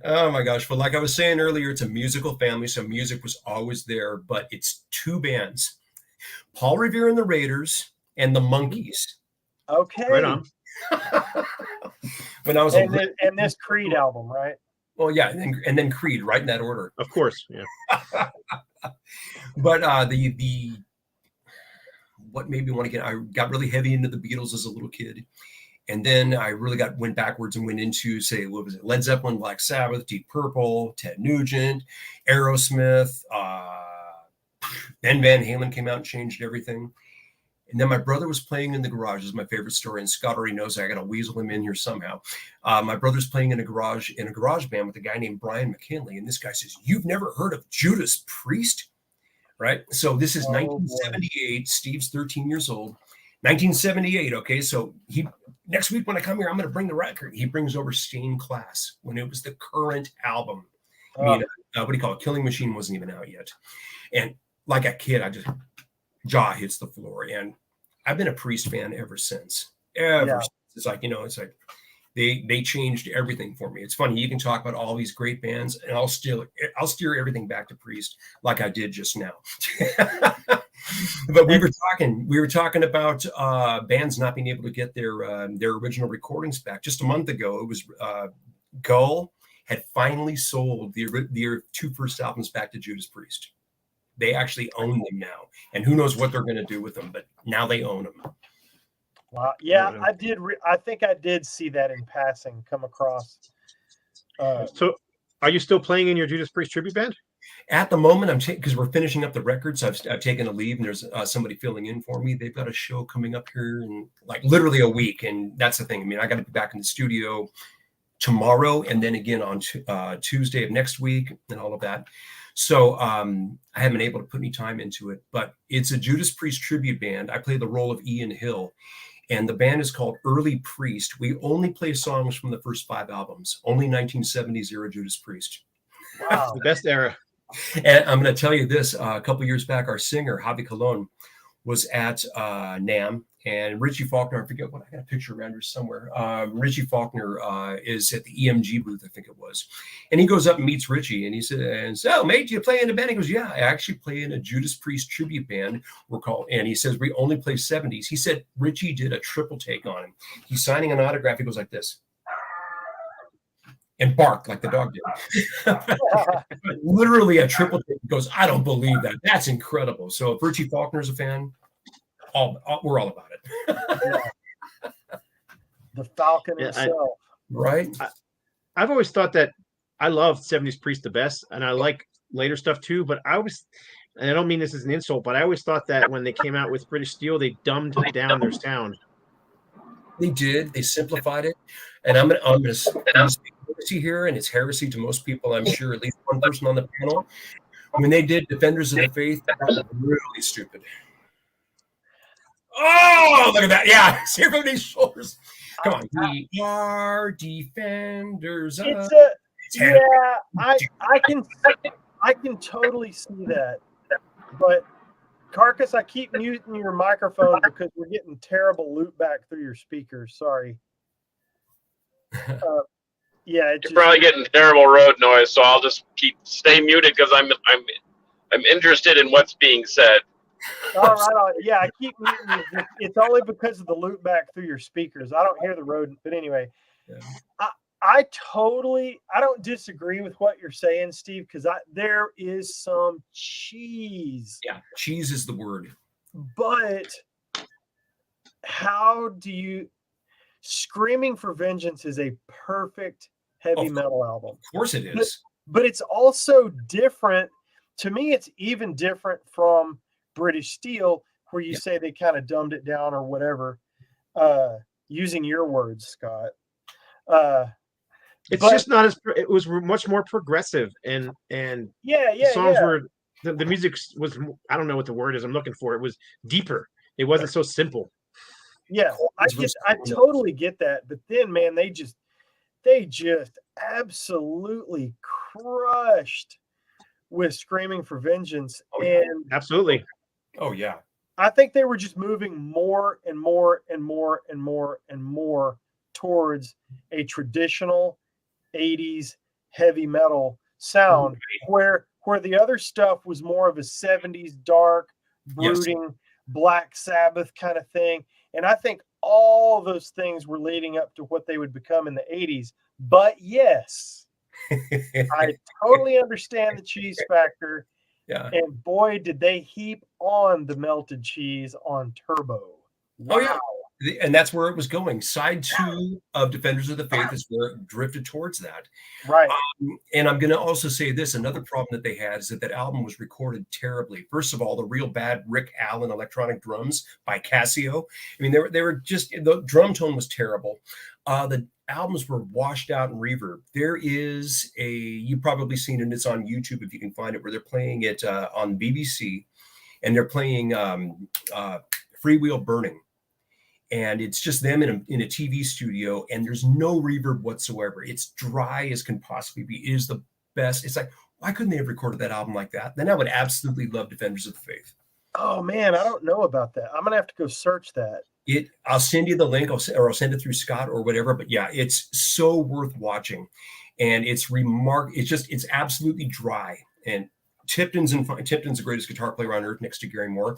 Oh my gosh. Well, like I was saying earlier, it's a musical family. So music was always there, but it's two bands, Paul Revere and the Raiders and the Monkees. Okay. Right on. When I was and this Creed album, right? Well, yeah, and then Creed, right in that order. Of course, yeah. But the what made me want to I got really heavy into the Beatles as a little kid, and then I really went backwards and went into, say, what was it? Led Zeppelin, Black Sabbath, Deep Purple, Ted Nugent, Aerosmith. Then Van Halen came out and changed everything. And then my brother was playing in the garage. This is my favorite story. And Scott already knows I got to weasel him in here somehow. My brother's playing in a garage band with a guy named Brian McKinley. And this guy says, "You've never heard of Judas Priest?" Right. So this is 1978. Steve's 13 years old. 1978. Okay, so next week when I come here, I'm going to bring the record. He brings over Stained Class when it was the current album. I mean, what do you call it? Killing Machine wasn't even out yet. And like a kid, I just jaw hits the floor. And I've been a Priest fan ever since. Since. It's like, it's like they changed everything for me. It's funny, you can talk about all these great bands, and I'll steer everything back to Priest, like I did just now. But we were talking about bands not being able to get their original recordings back. Just a month ago, it was Gull had finally sold their two first albums back to Judas Priest. They actually own them now, and who knows what they're going to do with them, but now they own them. Wow. Yeah, I did. I think I did see that in passing come across. So are you still playing in your Judas Priest tribute band? At the moment, because we're finishing up the records, I've taken a leave, and there's somebody filling in for me. They've got a show coming up here in like literally a week, and that's the thing. I mean, I got to be back in the studio tomorrow, and then again on Tuesday of next week, and all of that. So I haven't been able to put any time into it, but it's a Judas Priest tribute band. I play the role of Ian Hill, and the band is called Early Priest. We only play songs from the first 5 albums, only 1970s era Judas Priest. Wow, the best era. And I'm going to tell you this, a couple years back, our singer, Javi Colon, was at NAMM, and Richie Faulkner, I forget what, I got a picture around here somewhere. Richie Faulkner is at the EMG booth, I think it was. And he goes up and meets Richie, and he says, "So, mate, do you play in a band?" He goes, "Yeah, I actually play in a Judas Priest tribute band. We're called," and he says, "We only play 70s. He said Richie did a triple take on him. He's signing an autograph. He goes like this. And bark like the dog did. Literally a triple take. He goes, "I don't believe that. That's incredible." So if Richie Faulkner's a fan, we're all about it. The Falcon himself. Right? I've always thought that I love 70s Priest the best, and I like later stuff too, but and I don't mean this as an insult, but I always thought that when they came out with British Steel, they dumbed down their sound. They did. They simplified it. And I'm gonna speak heresy here, and it's heresy to most people, I'm sure, at least one person on the panel. When they did Defenders of the Faith, that was really stupid. Oh, look at that. Yeah, see everybody's shoulders. Come on. We are defenders of... I can totally see that. But Carcass, I keep muting your microphone because we're getting terrible loop back through your speakers. Sorry. You're probably getting terrible road noise, so I'll just stay muted because I'm interested in what's being said. All right. Yeah, I keep muting you. It's only because of the loop back through your speakers. I don't hear the road, but anyway. Yeah. I don't disagree with what you're saying, Steve, because there is some cheese. Yeah, cheese is the word. But how do you... Screaming for Vengeance is a perfect heavy metal album. Of course it is. But it's also different. To me, it's even different from British Steel, where you say they kind of dumbed it down or whatever, using your words, Scott. It's just not as... It was much more progressive, and the songs were... The music was... I don't know what the word is I'm looking for. It was deeper. It wasn't so simple. Yeah, I totally get that. But then, man, they just absolutely crushed with Screaming for Vengeance. And absolutely. Oh, yeah. I think they were just moving more and more and more and more and more towards a traditional 80s heavy metal sound, where the other stuff was more of a 70s dark, brooding, Black Sabbath kind of thing. And I think all those things were leading up to what they would become in the 80s. But yes, I totally understand the cheese factor. Yeah. And boy, did they heap on the melted cheese on Turbo. Wow. Oh, yeah. And that's where it was going. Side 2 of Defenders of the Faith is where it drifted towards that. Right. And I'm going to also say this. Another problem that they had is that album was recorded terribly. First of all, the real bad Rick Allen electronic drums by Casio. I mean, they were just... The drum tone was terrible. The albums were washed out in reverb. There is you've probably seen it. It's on YouTube if you can find it, where they're playing it on BBC. And they're playing Freewheel Burning. and it's just them in a TV studio, and there's no reverb whatsoever. It's dry as can possibly be. It is the best. It's like, why couldn't they have recorded that album like that? Then I would absolutely love Defenders of the Faith. Oh man, I don't know about that. I'm gonna have to go search that. I'll send you the link, or I'll send it through Scott or whatever. But yeah, it's so worth watching, and it's it's absolutely dry. And Tipton's the greatest guitar player on earth, next to Gary Moore.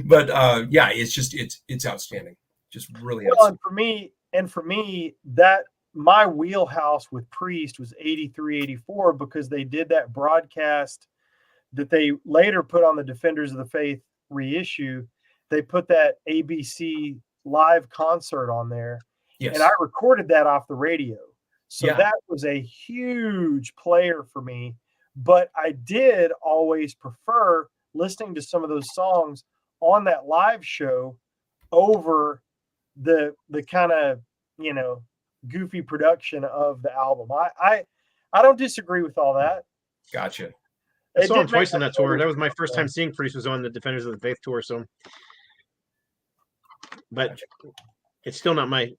But yeah, it's outstanding. Just really outstanding. And for me, that my wheelhouse with Priest was 83, 84, because they did that broadcast that they later put on the Defenders of the Faith reissue. They put that ABC live concert on there. Yes. And I recorded that off the radio. So that was a huge player for me. But I did always prefer listening to some of those songs on that live show over the kind of, goofy production of the album. I don't disagree with all that. Gotcha. I saw him twice on that tour. That was my first time seeing Priest, was on the Defenders of the Faith tour. So, but it's still not my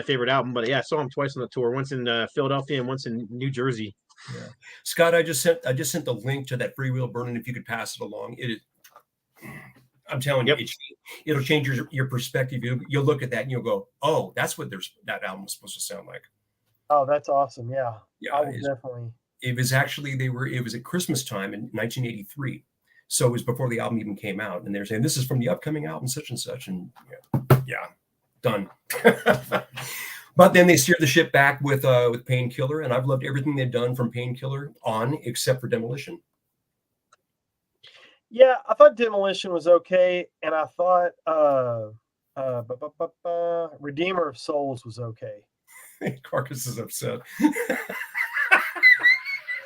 favorite album. But yeah, I saw him twice on the tour. Once in Philadelphia and once in New Jersey. Yeah, Scott, I just sent the link to that Free Will Burning. If you could pass it along, I'm telling you, it'll change your perspective. You'll look at that and you'll go, "Oh, that's what that album was supposed to sound like." Oh, that's awesome! Yeah, yeah, I will definitely. It was actually it was at Christmas time in 1983, so it was before the album even came out, and they're saying this is from the upcoming album such and such, and yeah, done. But then they steered the ship back with Painkiller, and I've loved everything they've done from Painkiller on, except for Demolition. Yeah, I thought Demolition was okay, and I thought Redeemer of Souls was okay. Carcass is upset.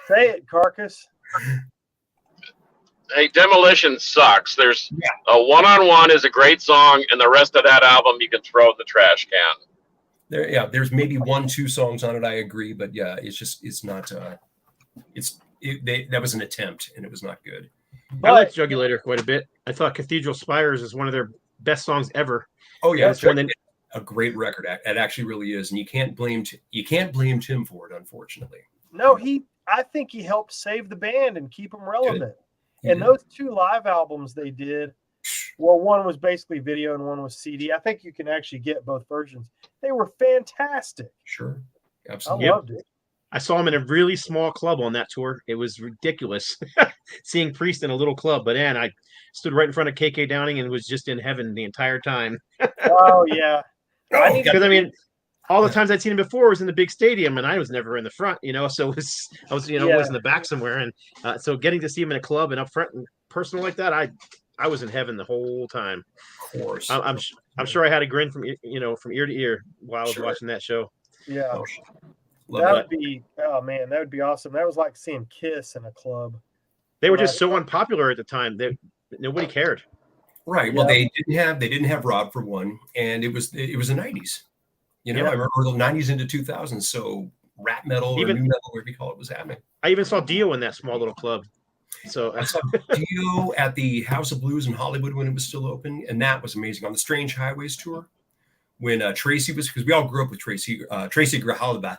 Say it, Carcass. Hey, Demolition sucks. There's a One-on-One is a great song, and the rest of that album you can throw in the trash can. There's maybe 1-2 songs on it. I agree, but yeah, it's not. That was an attempt, and it was not good. I like Jugulator quite a bit. I thought Cathedral Spires is one of their best songs ever. Oh yeah, it's a great record. It actually really is, and you can't blame Tim for it, unfortunately. No, I think he helped save the band and keep them relevant. And those 2 live albums they did, well, one was basically video and one was CD. I think you can actually get both versions. They were fantastic. Sure, absolutely. I loved it. I saw him in a really small club on that tour. It was ridiculous seeing Priest in a little club. But man, I stood right in front of KK Downing and was just in heaven the entire time. Oh yeah, because I mean, all the times I'd seen him before was in the big stadium, and I was never in the front, So I was always in the back somewhere, and so getting to see him in a club and up front and personal like that, I was in heaven the whole time. Of course, I'm sure I had a grin from ear to ear while I was watching that show. Yeah. That would be awesome. That was like seeing Kiss in a club. They were just so unpopular at the time that nobody cared. Right. Well, they didn't have Rob for one, and it was the 90s. I remember the 90s into 2000s. So rap metal or new metal, whatever you call it, was happening. I even saw Dio in that small little club. So I saw Dio at the House of Blues in Hollywood when it was still open, and that was amazing. On the Strange Highways tour, when Tracy was, because we all grew up with Tracy Grijalba.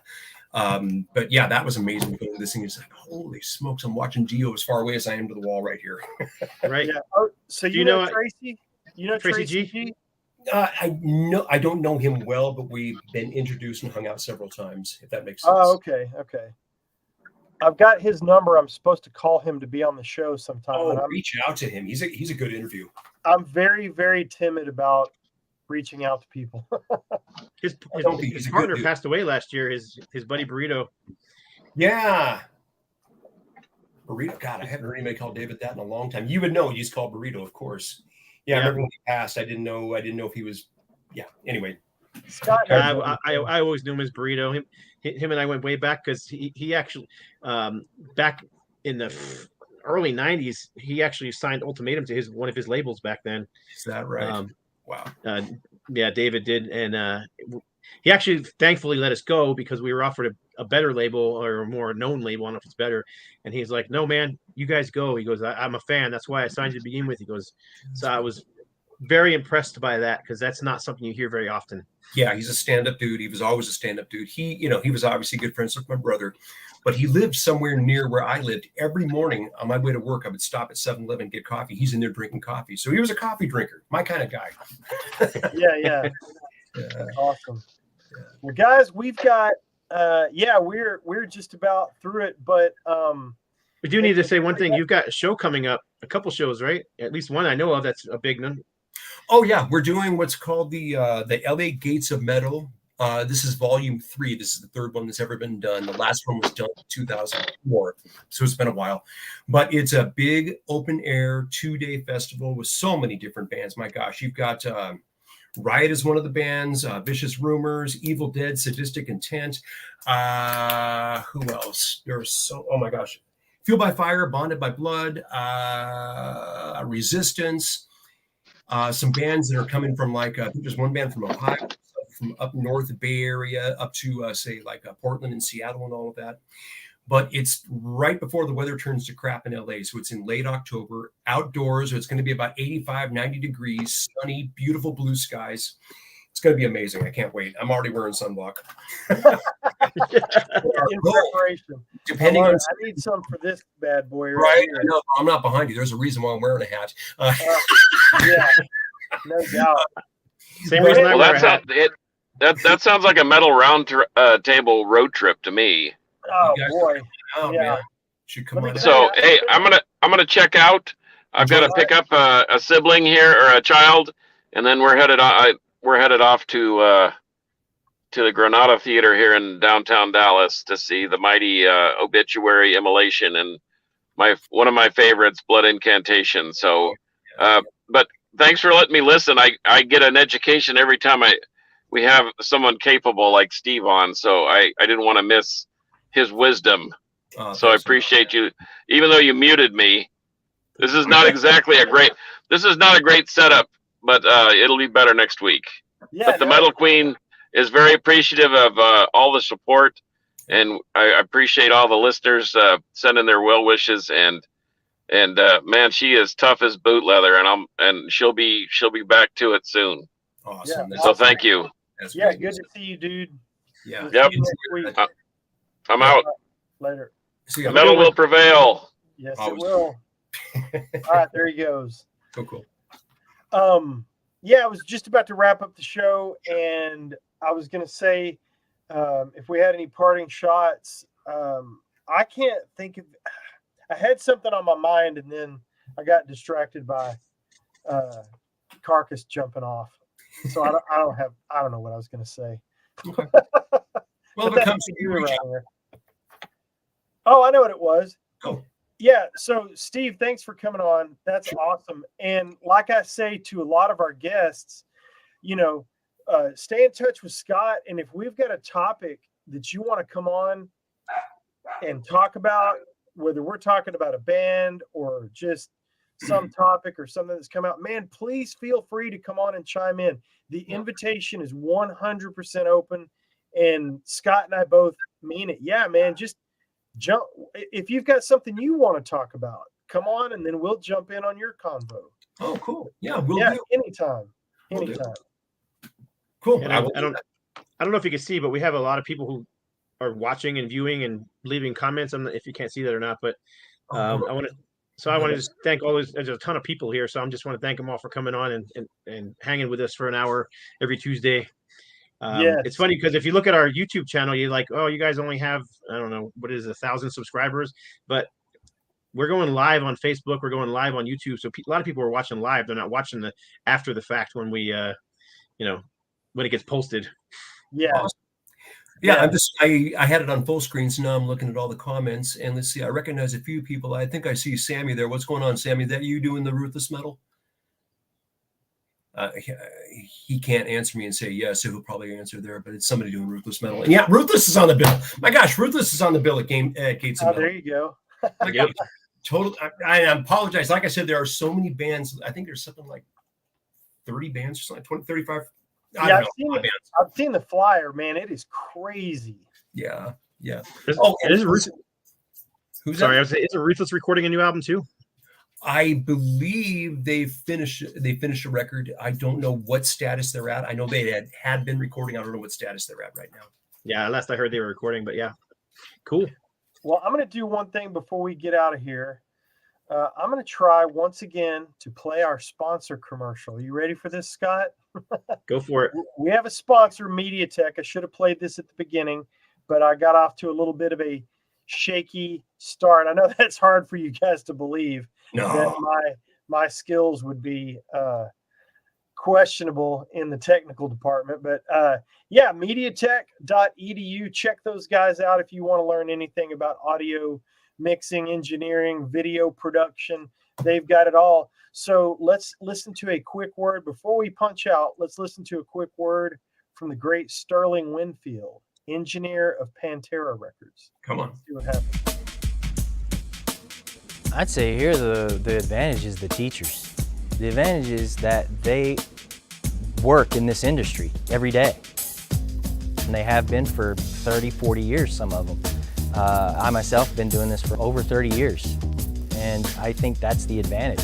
But yeah, that was amazing. Going to this thing, it's like, holy smokes, I'm watching Dio as far away as I am to the wall right here. Right. Yeah. Oh, so you know Tracy? You know Tracy G? I don't know him well, but we've been introduced and hung out several times, if that makes sense. Oh, okay. I've got his number. I'm supposed to call him to be on the show sometime. Oh, reach out to him. He's a good interview. I'm very, very timid about reaching out to people. His partner passed away last year. His buddy Burrito. Yeah. Burrito. God, I haven't heard anybody call David that in a long time. You would know. He's called Burrito, of course. Yeah, I remember when he passed. I didn't know if he was. Yeah. Anyway. Scott. I always knew him as Burrito. Him and I went way back because he actually back in the early 90s he actually signed Ultimatum to one of his labels back then. Is that right? Wow. Yeah, David did, and he actually thankfully let us go because we were offered a better label or a more known label. I don't know if it's better. And he's like, "No, man, you guys go." He goes, "I'm a fan. That's why I signed you to begin with." He goes, "So I was very impressed by that because that's not something you hear very often. Yeah, he's a stand-up dude. He was always a stand-up dude. He was obviously good friends with my brother, but he lived somewhere near where I lived. Every morning on my way to work, I would stop at 7-Eleven and get coffee. He's in there drinking coffee. So he was a coffee drinker, my kind of guy. Yeah. Awesome. Well, guys, we've got we're just about through it, but we do need to say one thing. You've got a show coming up, a couple shows, right? At least one I know of that's a big one. Oh yeah, we're doing what's called the LA Gates of Metal. This is volume 3. This is the third one that's ever been done. The last one was done in 2004, so it's been a while. But it's a big open air 2-day festival with so many different bands. My gosh, you've got Riot is one of the bands, Vicious Rumors, Evil Dead, Sadistic Intent. Who else? Oh my gosh. Fueled by Fire, Bonded by Blood, Resistance. Some bands that are coming from I think there's one band from Ohio, from up north, the Bay Area, up to Portland and Seattle and all of that. But it's right before the weather turns to crap in LA. So it's in late October, outdoors. So it's going to be about 85, 90 degrees, sunny, beautiful blue skies. It's going to be amazing. I can't wait. I'm already wearing sunblock. In preparation. Depending on, I need some for this bad boy. Right? I know. I'm not behind you. There's a reason why I'm wearing a hat. Yeah, no doubt. Same reason I wear a hat. That sounds like a metal round table road trip to me. Oh boy. Oh Yeah. man. Should come on. So hey, I'm gonna check out. I've got to pick up a sibling here or a child, and then we're headed off to the Granada Theater here in downtown Dallas to see the mighty Obituary Immolation and one of my favorites, Blood Incantation. So, but thanks for letting me listen. I get an education every time we have someone capable like Steve on. So I didn't want to miss his wisdom. So I appreciate you, even though you muted me. This is not exactly a great setup, but it'll be better next week. Yeah, but the Metal Queen is very appreciative of all the support, and I appreciate all the listeners sending their well wishes. And man, she is tough as boot leather, and she'll be back to it soon. Awesome. So thank you. Yeah, good to see you, dude. Yeah. Yep. I'm out. Later. Metal will prevail. Yes, it will. All right, there he goes. Cool. Yeah, I was just about to wrap up the show, and I was going to say, if we had any parting shots, I can't think of. I had something on my mind, and then I got distracted by Carcass jumping off. So I don't know what I was going to say. Okay. Well, if it comes to you, oh, I know what it was. Oh. Yeah. So, Steve, thanks for coming on. That's awesome. And like I say to a lot of our guests, stay in touch with Scott. And if we've got a topic that you want to come on and talk about, whether we're talking about a band or just some topic or something that's come out, man, please feel free to come on and chime in. The invitation is 100% open. And Scott and I both mean it. Yeah, man, just jump. If you've got something you want to talk about, come on, and then we'll jump in on your convo. Oh, cool. Yeah, we'll do. Anytime. Cool. And I don't know if you can see, but we have a lot of people who are watching and viewing and leaving comments. I don't know if you can't see that or not, but I want to just thank all those. There's a ton of people here, so I just want to thank them all for coming on and hanging with us for an hour every Tuesday. It's funny because if you look at our YouTube channel, you're like, oh, you guys only have, I don't know, 1,000 subscribers, but we're going live on Facebook. We're going live on YouTube. So a lot of people are watching live. They're not watching the after the fact when we, when it gets posted. Yeah. Awesome. Yeah. I had it on full screen. So now I'm looking at all the comments, and let's see, I recognize a few people. I think I see Sammy there. What's going on, Sammy? Is that you doing the Ruthless Metal? He can't answer me and say yes, so he'll probably answer there, but it's somebody doing Ruthless Metal. And yeah, Ruthless is on the bill. My gosh, Ruthless is on the bill at Gates of Metal. There you go. Yep. Total. I apologize. Like I said, there are so many bands. I think there's something like 30 bands or something, 20, 35. I've seen the flyer, man. It is crazy. Yeah. Is a Ruthless recording a new album too? I believe they finished a record. I don't know what status they're at. I know they had been recording. I don't know what status they're at right now. Yeah, last I heard they were recording, but yeah, cool. Well, I'm going to do one thing before we get out of here. I'm going to try once again to play our sponsor commercial. You ready for this, Scott? Go for it. We have a sponsor, MediaTek. I should have played this at the beginning, but I got off to a little bit of a shaky start. I know that's hard for you guys to believe that my skills would be questionable in the technical department, but yeah, mediatek.edu. Check those guys out if you want to learn anything about audio mixing, engineering, video production. They've got it all. So let's listen to a quick word before we punch out. Let's listen to a quick word from the great Sterling Winfield, engineer of Pantera Records. Come on. Let's see what happens. I'd say here the advantage is the teachers. The advantage is that they work in this industry every day. And they have been for 30, 40 years, some of them. I myself have been doing this for over 30 years. And I think that's the advantage.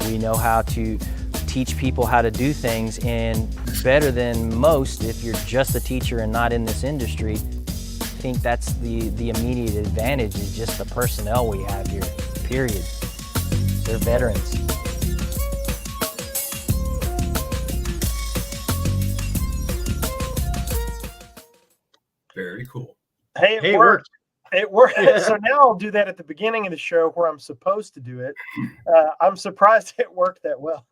We know how to teach people how to do things, and better than most, if you're just a teacher and not in this industry, I think that's the immediate advantage is just the personnel we have here, period. They're veterans. Very cool. Hey, it worked. It worked. So now I'll do that at the beginning of the show where I'm supposed to do it. I'm surprised it worked that well.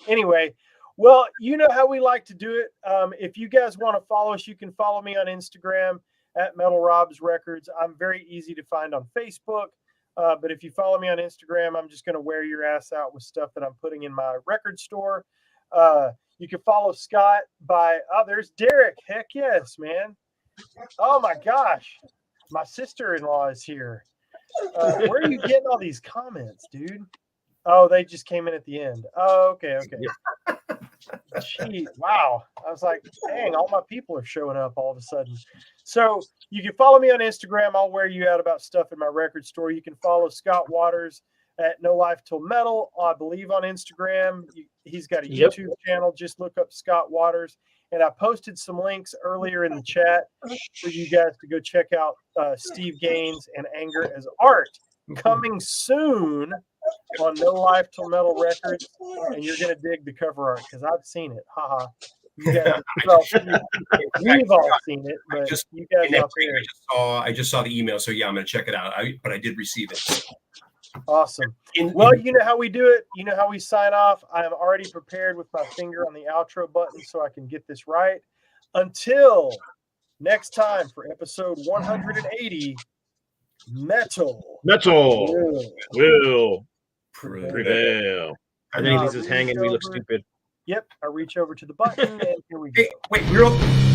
Anyway, well, you know how we like to do it. If you guys want to follow us, you can follow me on Instagram at Metal Robs Records. I'm very easy to find on Facebook. But if you follow me on Instagram, I'm just going to wear your ass out with stuff that I'm putting in my record store. You can follow Scott by, there's Derek. Heck yes, man. Oh my gosh. My sister-in-law is here. Where are you getting all these comments, dude? Oh, they just came in at the end. Oh, okay. Gee, wow. I was like, dang, all my people are showing up all of a sudden. So you can follow me on Instagram. I'll wear you out about stuff in my record store. You can follow Scott Waters at No Life Till Metal, I believe, on Instagram. He's got a YouTube channel. Just look up Scott Waters. And I posted some links earlier in the chat for you guys to go check out Steve Gaines and Anger as Art. Coming soon on No Life Till Metal Records. And you're going to dig the cover art because I've seen it. Haha. You guys, we've all seen it, but you guys out there. I just saw the email, so yeah, I'm going to check it out. But I did receive it. Awesome. Well, you know how we do it. You know how we sign off. I am already prepared with my finger on the outro button so I can get this right. Until next time for episode 180, Metal will prevail. And then he leaves his hanging. We look stupid. Yep. I reach over to the button, and here we go. Hey, wait, we're all...